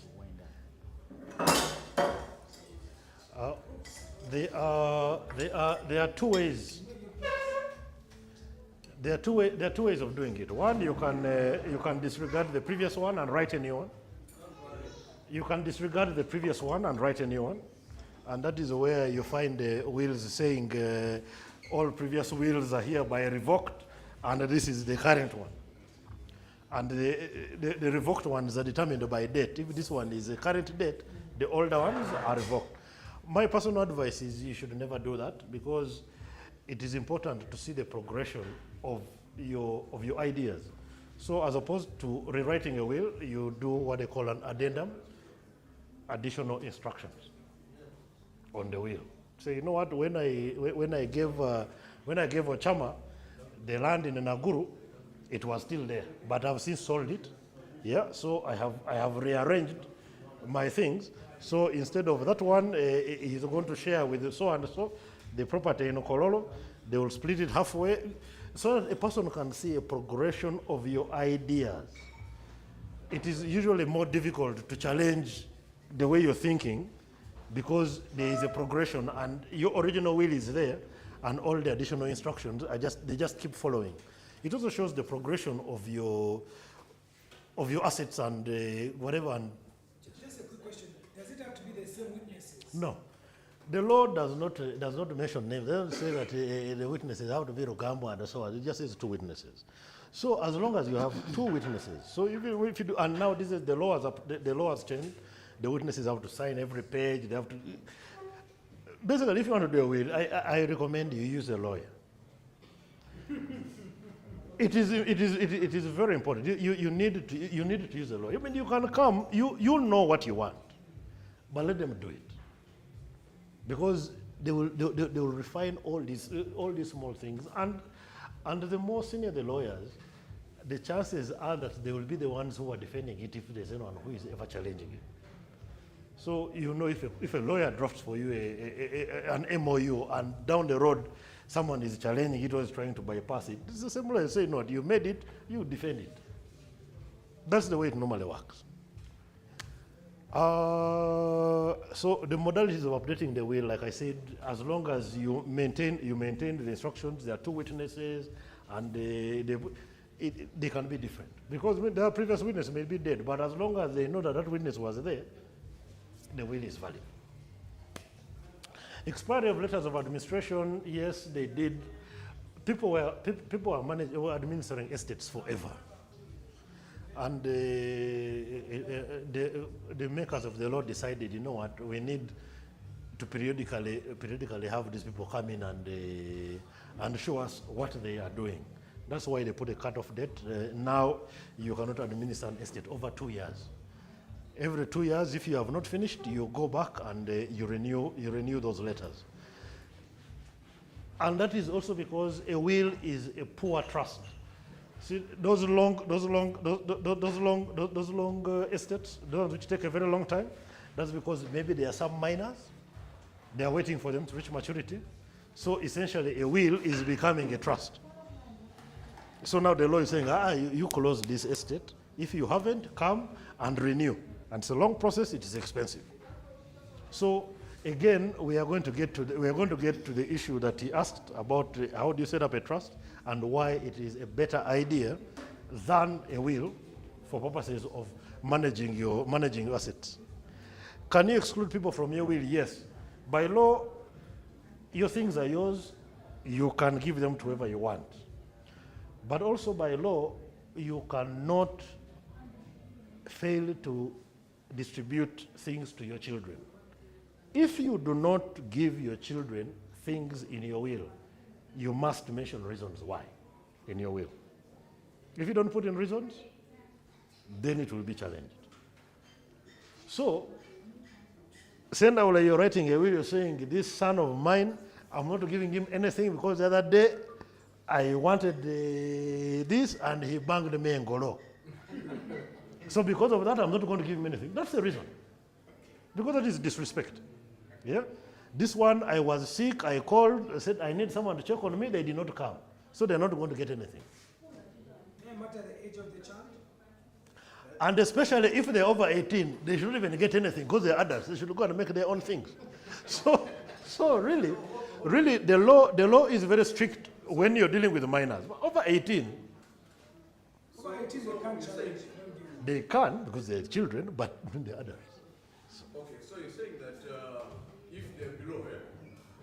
there are two ways. There are two ways of doing it. One, you can disregard the previous one and write a new one. You can disregard the previous one and write a new one, and that is where you find the wills saying all previous wills are hereby revoked, and this is the current one. And the revoked ones are determined by date. If this one is a current date, the older ones are revoked. My personal advice is you should never do that, because it is important to see the progression of your ideas. So as opposed to rewriting a will, you do what they call an addendum, additional instructions on the will. So you know what? When I gave Ochama the land in Naguru, it was still there, but I've since sold it. Yeah, so I have rearranged my things. So instead of that one, he's going to share with so and so the property in Kololo. They will split it halfway, so that a person can see a progression of your ideas. It is usually more difficult to challenge the way you're thinking, because there is a progression, and your original will is there, and all the additional instructions they just keep following. It also shows the progression of your assets and whatever. And just a quick question: does it have to be the same witnesses? no, the law does not mention names. It doesn't say that the witnesses have to be Rugambo and so on. It just says 2 witnesses. So as long as you have 2 witnesses, so if you do, and now this is the law has changed. The witnesses have to sign every page. They have to. Basically, if you want to do a will, I recommend you use a lawyer. It is very important. You need to use a lawyer. I mean, you can come. You know what you want, but let them do it, because they will refine all these small things, and the more senior the lawyers, the chances are that they will be the ones who are defending it if there's anyone who is ever challenging it. So you know, if a lawyer drafts for you an MOU, and down the road someone is challenging it or is trying to bypass it, it's the same lawyer say, no, you made it, you defend it. That's the way it normally works. So the modalities of updating the will, like I said, as long as you maintain the instructions, there are 2 witnesses, and they can be different, because the previous witness may be dead, but as long as they know that witness was there, the will is valid. Expiry of letters of administration, yes, they did. People were administering estates forever, and the makers of the law decided, you know what, we need to periodically have these people come in and show us what they are doing. That's why they put a cut-off date. Now you cannot administer an estate over 2 years. Every 2 years, if you have not finished, you go back and you renew those letters. And that is also because a will is a poor trust. See, those long estates, those which take a very long time, that's because maybe there are some minors. They are waiting for them to reach maturity. So essentially, a will is becoming a trust. So now the law is saying, you close this estate. If you haven't, come and renew. And it's a long process, it is expensive. So again, we are going to get to the issue that he asked about how do you set up a trust and why it is a better idea than a will for purposes of managing your assets. Can you exclude people from your will? Yes. By law, your things are yours. You can give them to whoever you want. But also by law, you cannot fail to distribute things to your children. If you do not give your children things in your will, you must mention reasons why in your will. If you don't put in reasons, then it will be challenged. So, Sendaula, you're writing a will, you're saying, this son of mine, I'm not giving him anything because the other day I wanted this and he banged me in Golo. So because of that, I'm not going to give him anything. That's the reason. Because that is disrespect. Yeah? This one, I was sick, I called, I said, I need someone to check on me, they did not come. So they're not going to get anything. No matter the age of the child? And especially if they're over 18, they shouldn't even get anything because they're adults. They should go and make their own things. So really, the law is very strict when you're dealing with minors. But over 18, Over 18, they can't challenge. they can because they're children, but when they're adults. Okay, so you're saying that if they're below,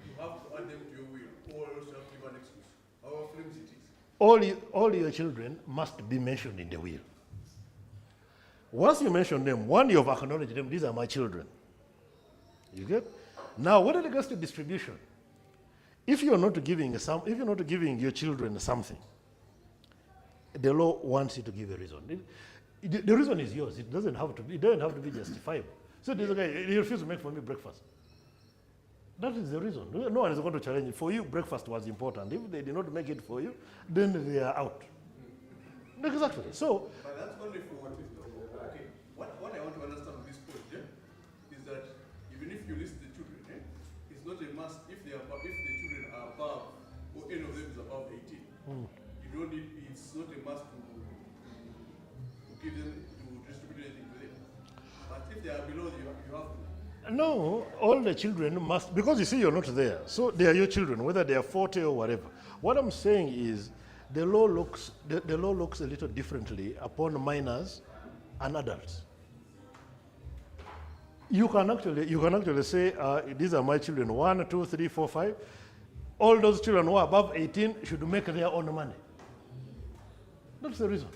you have to add them to your will, or else you have to give an excuse. How flimsy it is. All your children must be mentioned in the will. Once you mention them, one, you have acknowledged them, these are my children. You get? Now, when it comes to distribution, if you're not giving your children something, the law wants you to give a reason. The reason is yours. It doesn't have to be justifiable. So this guy, he refused to make for me breakfast. That is the reason. No one is going to challenge it. For you, breakfast was important. If they did not make it for you, then they are out. Exactly. So. But that's only for what is okay. What I want to understand with this point is that even if you list the children, it's not a must if the children are above or any of them is above 18. You don't need. It's not a must to give them to distribute anything to them. But if they are below, you have to. No, all the children must, because you see you're not there. So they are your children, whether they are 40 or whatever. What I'm saying is the law looks a little differently upon minors and adults. You can actually say, these are my children, 1, 2, 3, 4, 5. All those children who are above 18 should make their own money. That's the reason.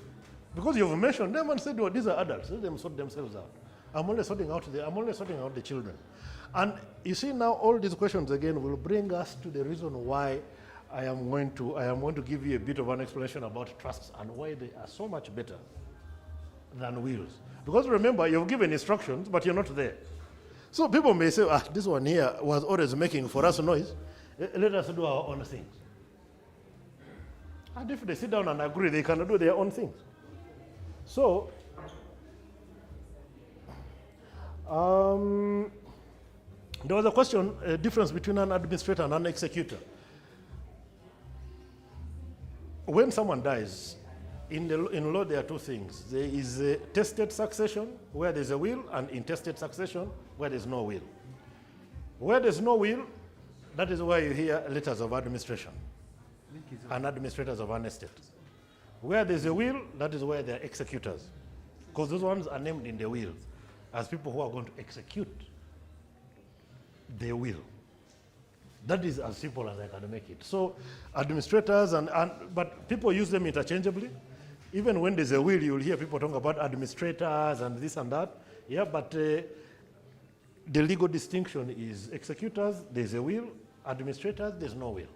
Because you've mentioned them and said, well, these are adults, let them sort themselves out. I'm only sorting out the children. And you see now all these questions again will bring us to the reason why I am going to give you a bit of an explanation about trusts and why they are so much better than wills. Because remember, you've given instructions, but you're not there. So people may say, this one here was always making for us noise. Let us do our own things. And if they sit down and agree, they can do their own things. So, there was a question, a difference between an administrator and an executor. When someone dies, in law there are two things. There is a tested succession, where there's a will, and intestate succession, where there's no will. Where there's no will, that is why you hear letters of administration and administrators of an estate. Where there's a will, that is where there are executors, because those ones are named in the will as people who are going to execute their will. That is as simple as I can make it. So administrators, but people use them interchangeably. Even when there's a will, you'll hear people talk about administrators and this and that. Yeah, but the legal distinction is executors, there's a will, administrators, there's no will.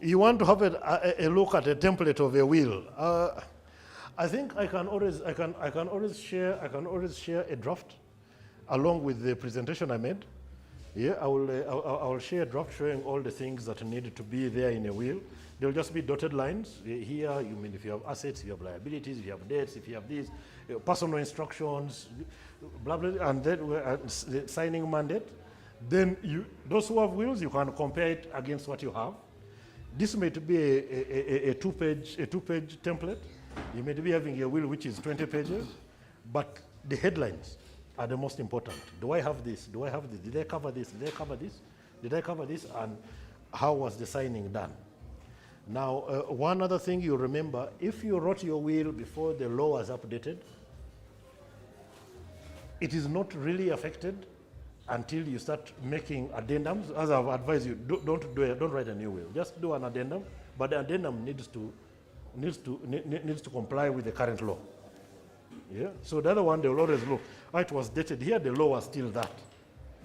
You want to have a look at a template of a will. I think I can always share a draft along with the presentation I made. Yeah, I will share a draft showing all the things that need to be there in a will. There will just be dotted lines. Here, you mean if you have assets, if you have liabilities, if you have debts, if you have these, personal instructions, blah, blah, and then the signing mandate. Then those who have wills, you can compare it against what you have. This may be a two-page template. You may be having a will which is 20 pages, but the headlines are the most important. Do I have this? Do I have this? Did I cover this? Did I cover this? Did I cover this? And how was the signing done? Now, one other thing you remember, if you wrote your will before the law was updated, it is not really affected until you start making addendums. As I've advised you, don't write a new will. Just do an addendum, but the addendum needs to comply with the current law. Yeah. So the other one, they will always look. It was dated here. The law was still that,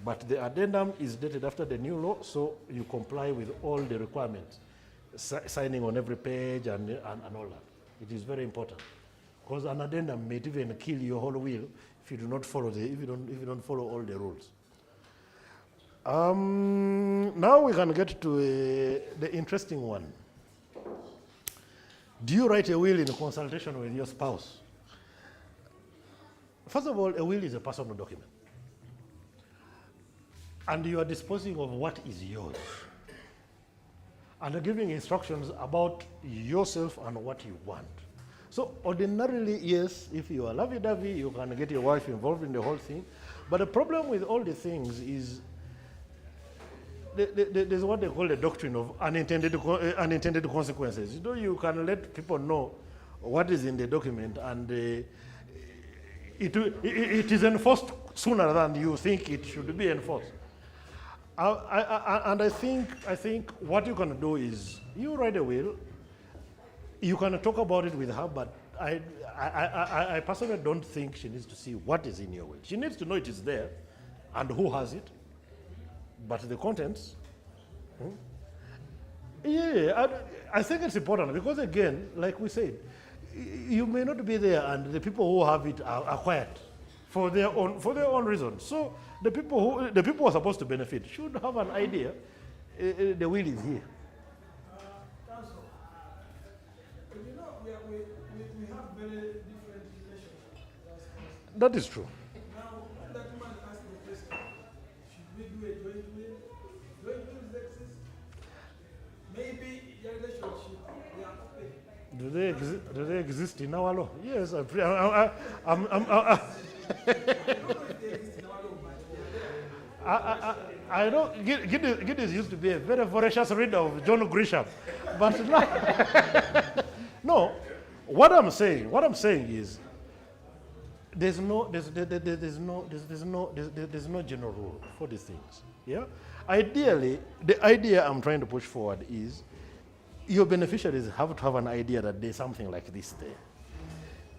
but the addendum is dated after the new law, so you comply with all the requirements, signing on every page and all that. It is very important, because an addendum may even kill your whole will if you do not follow if you don't follow all the rules. Now we can get to the interesting one. Do you write a will in consultation with your spouse? First of all, a will is a personal document. And you are disposing of what is yours. And giving instructions about yourself and what you want. So ordinarily, yes, if you are lovey-dovey, you can get your wife involved in the whole thing. But the problem with all the things is there's what they call the doctrine of unintended consequences. You can let people know what is in the document, and it is enforced sooner than you think it should be enforced. And I think what you can do is you write a will. You can talk about it with her, but I personally don't think she needs to see what is in your will. She needs to know it is there and who has it, but the contents. Yeah, I think it's important because, again, like we said, you may not be there, and the people who have it are quiet for their own reasons. So the people who are supposed to benefit should have an idea. The will is here. Council, you know, we have very different relationships. That is true. Now, when that woman asked the question, should we do a joint will? Joint wills exist. Maybe your relationship, they are open. Do they exist in our law? Yes, I'm I don't know if they exist in our law, but they are there. I know Gideon used to be a very voracious reader of John Grisham, but now, no. What I'm saying is, there's no general rule for these things. Yeah. Ideally, the idea I'm trying to push forward is, your beneficiaries have to have an idea that there's something like this there.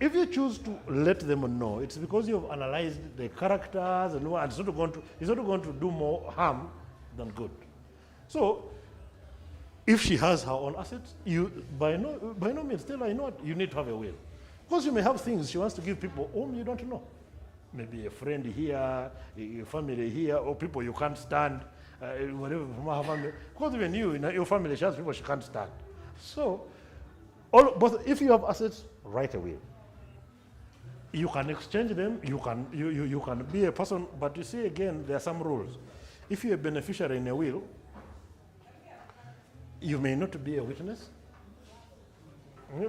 If you choose to let them know, it's because you've analyzed the characters and it's not going to do more harm than good. So, if she has her own assets, you by no means tell her, you know what, you need to have a will. Because you may have things she wants to give people whom you don't know. Maybe a friend here, a family here, or people you can't stand, whatever from her family. Because even you, in your family, she has people she can't stand. So, both if you have assets, write a will. You can exchange them, you can be a person, but you see again, there are some rules. If you're a beneficiary in a will, you may not be a witness.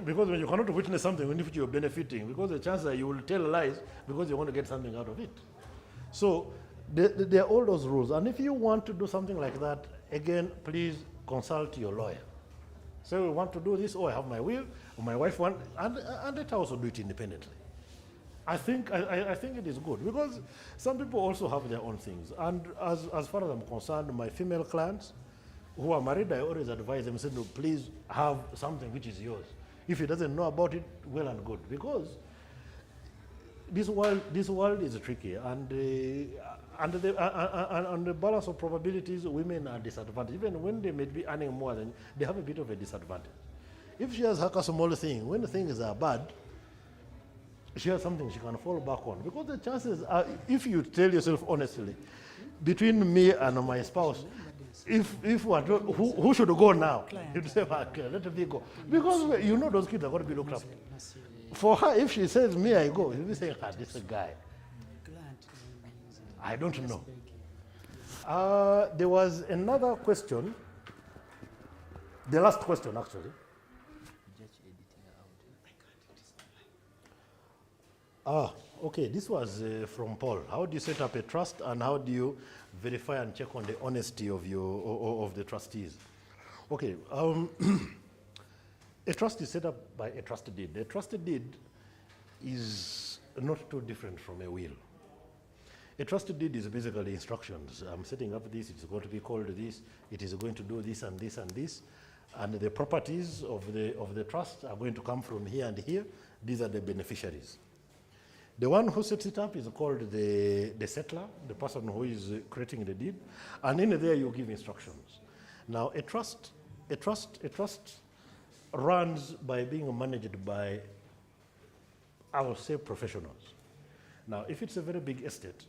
Because when you cannot witness something in which you're benefiting, because the chances are you will tell lies because you want to get something out of it. So there are all those rules. And if you want to do something like that, again, please consult your lawyer. Say, we want to do this, I have my will, or my wife wants, and let her also do it independently. I think it is good because some people also have their own things. And as far as I'm concerned, my female clients who are married, I always advise them, say, no, please have something which is yours. If he doesn't know about it, well and good, because this world is tricky, and the balance of probabilities, women are disadvantaged. Even when they may be earning more than, they have a bit of a disadvantage. If she has a small thing, when the things are bad, she has something she can fall back on. Because the chances are, if you tell yourself honestly, between me and my spouse, who should go now? You'd say, okay, let me go. Because you know those kids are going to be looked after. For her, if she says, me, I go, you'll be saying, this is a guy. I don't know. There was another question, the last question actually. Okay, this was from Paul. How do you set up a trust, and how do you verify and check on the honesty of the trustees? Okay, a trust is set up by a trust deed. A trust deed is not too different from a will. A trust deed is basically instructions. I'm setting up this, it's going to be called this, it is going to do this and this and this, and the properties of the trust are going to come from here and here. These are the beneficiaries. The one who sets it up is called the settler, the person who is creating the deed, and in there you give instructions. Now, a trust runs by being managed by, I will say, professionals. Now, if it's a very big estate,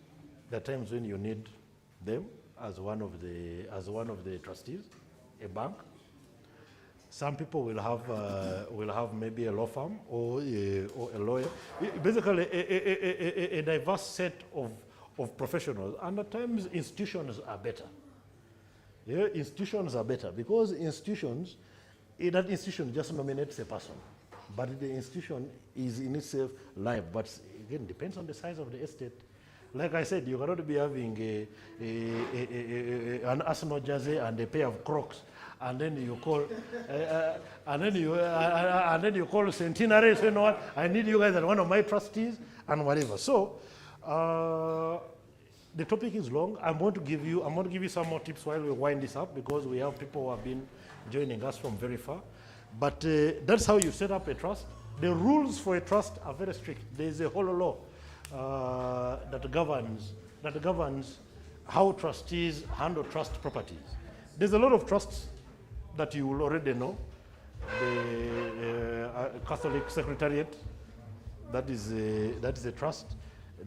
there are times when you need them as one of the trustees, a bank. Some people will have maybe a law firm or a lawyer. Basically, a diverse set of professionals. And at times, institutions are better. Yeah, institutions are better because that institution just nominates a person, but the institution is in itself live. But again, depends on the size of the estate. Like I said, you cannot be having an Arsenal jersey and a pair of Crocs, and then you call, and then you call Centenary. So, you know what? I need you guys as one of my trustees and whatever. So, the topic is long. I'm going to give you some more tips while we wind this up, because we have people who have been joining us from very far. But that's how you set up a trust. The rules for a trust are very strict. There is a whole law that governs how trustees handle trust properties. There's a lot of trusts that you will already know. The Catholic Secretariat, that is a trust.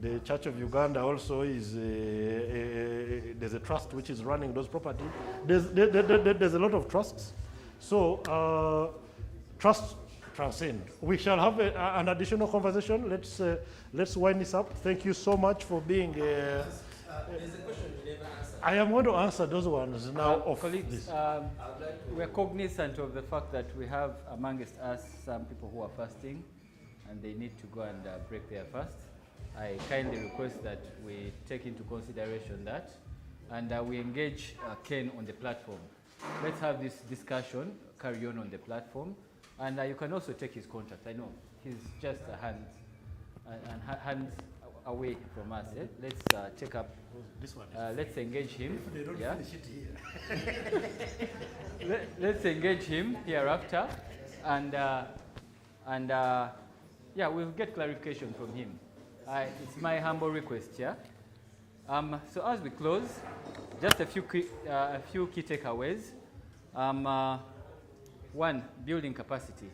The Church of Uganda also is there's a trust which is running those properties. There's a lot of trusts. So trusts transcend. We shall have an additional conversation. Let's wind this up. Thank you so much for being. There's a question you never answered. I am going to answer those ones now. Colleagues, we're cognizant of the fact that we have amongst us some people who are fasting and they need to go and break their fast. I kindly request that we take into consideration that and we engage Ken on the platform. Let's have this discussion, carry on the platform, and you can also take his contact. I know he's just hands away from us. Eh? Let's take up this one. Let's engage him. If they don't finish it here. Let's engage him hereafter, and yeah, we'll get clarification from him. It's my humble request, yeah. So as we close, just a few key takeaways. One, building capacity.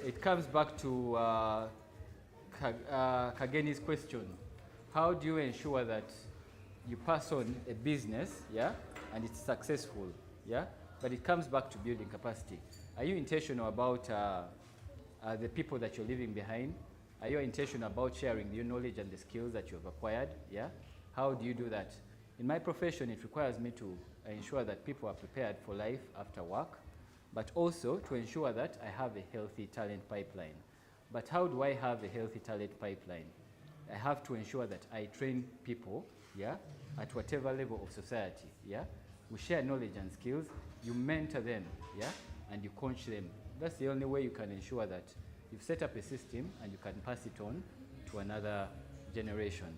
It comes back to Kageni's question. How do you ensure that you pass on a business, yeah, and it's successful, yeah? But it comes back to building capacity. Are you intentional about the people that you're leaving behind? Are you intentional about sharing your knowledge and the skills that you have acquired, yeah? How do you do that? In my profession, it requires me to ensure that people are prepared for life after work, but also to ensure that I have a healthy talent pipeline. But how do I have a healthy talent pipeline? I have to ensure that I train people, yeah, at whatever level of society, yeah? We share knowledge and skills, you mentor them, yeah, and you coach them. That's the only way you can ensure that you've set up a system and you can pass it on to another generation.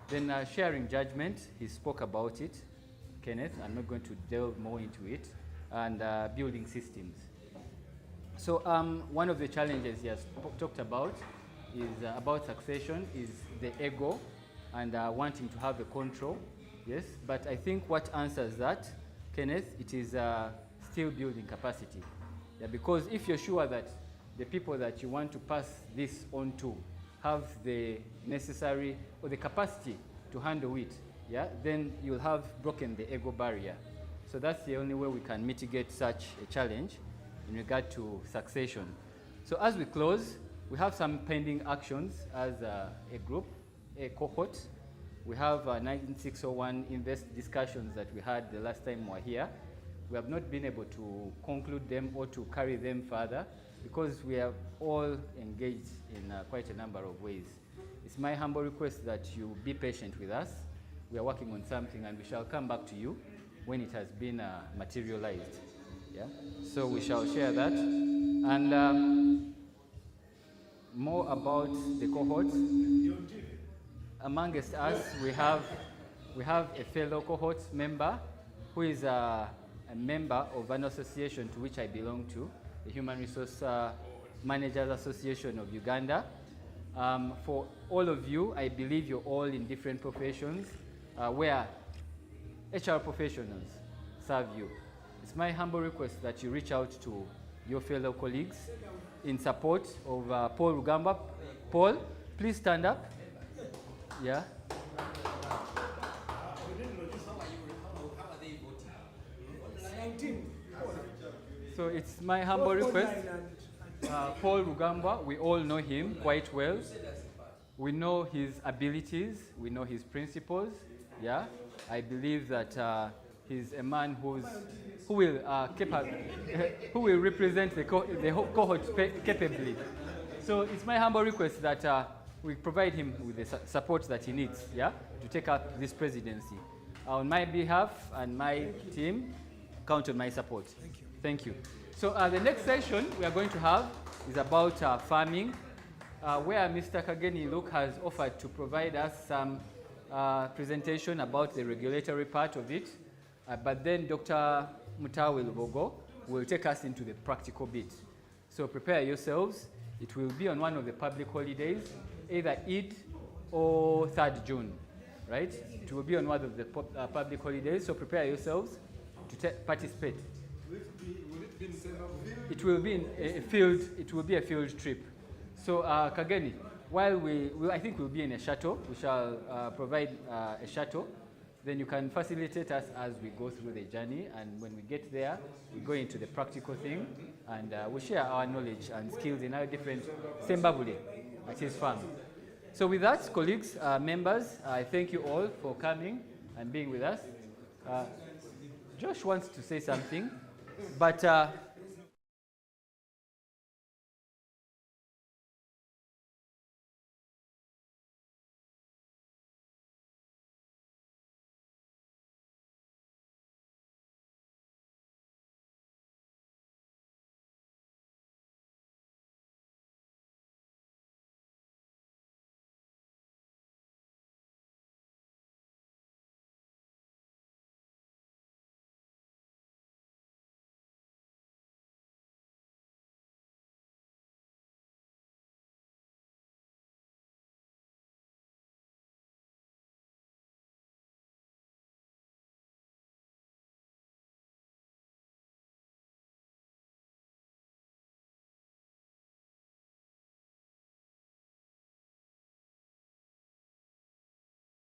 Then sharing judgment, he spoke about it, Kenneth. I'm not going to delve more into it. And building systems. So one of the challenges he has talked about is about succession, is the ego and wanting to have the control. Yes, but I think what answers that, Kenneth, it is still building capacity. Yeah, because if you're sure that the people that you want to pass this on to have the necessary or the capacity to handle it, yeah, then you'll have broken the ego barrier. So that's the only way we can mitigate such a challenge in regard to succession. So as we close, we have some pending actions as a group, a cohort. We have 19601 invest discussions that we had the last time we were here. We have not been able to conclude them or to carry them further because we are all engaged in quite a number of ways. It's my humble request that you be patient with us. We are working on something and we shall come back to you when it has been materialized. Yeah? So we shall share that. And more about the cohort. Amongst us, we have a fellow cohort member who is a member of an association to which I belong to, the Human Resource Managers Association of Uganda. For all of you, I believe you're all in different professions where HR professionals serve you. It's my humble request that you reach out to your fellow colleagues in support of Paul Rugamba. Paul, please stand up. Yeah. So it's my humble request. Paul Rugamba, we all know him quite well. We know his abilities, we know his principles. Yeah, I believe that he's a man who will represent the cohort capably. So it's my humble request that we provide him with the support that he needs, yeah, to take up this presidency. On my behalf and my team, count on my support. Thank you. Thank you. So the next session we are going to have is about farming, where Mr. Kageni Luke has offered to provide us some presentation about the regulatory part of it. But then Dr. Mutawi Lubogo will take us into the practical bit. So prepare yourselves. It will be on one of the public holidays, either Eid or 3rd June, right? It will be on one of the public holidays, so prepare yourselves to participate. It will be in a field. It will be a field trip. So Kageni, while I think we'll be in a shuttle. We shall provide a shuttle. Then you can facilitate us as we go through the journey, and when we get there, we go into the practical thing, and we share our knowledge and skills in our different Sembabule at his farm. So with that, colleagues, members, I thank you all for coming and being with us. Josh wants to say something, but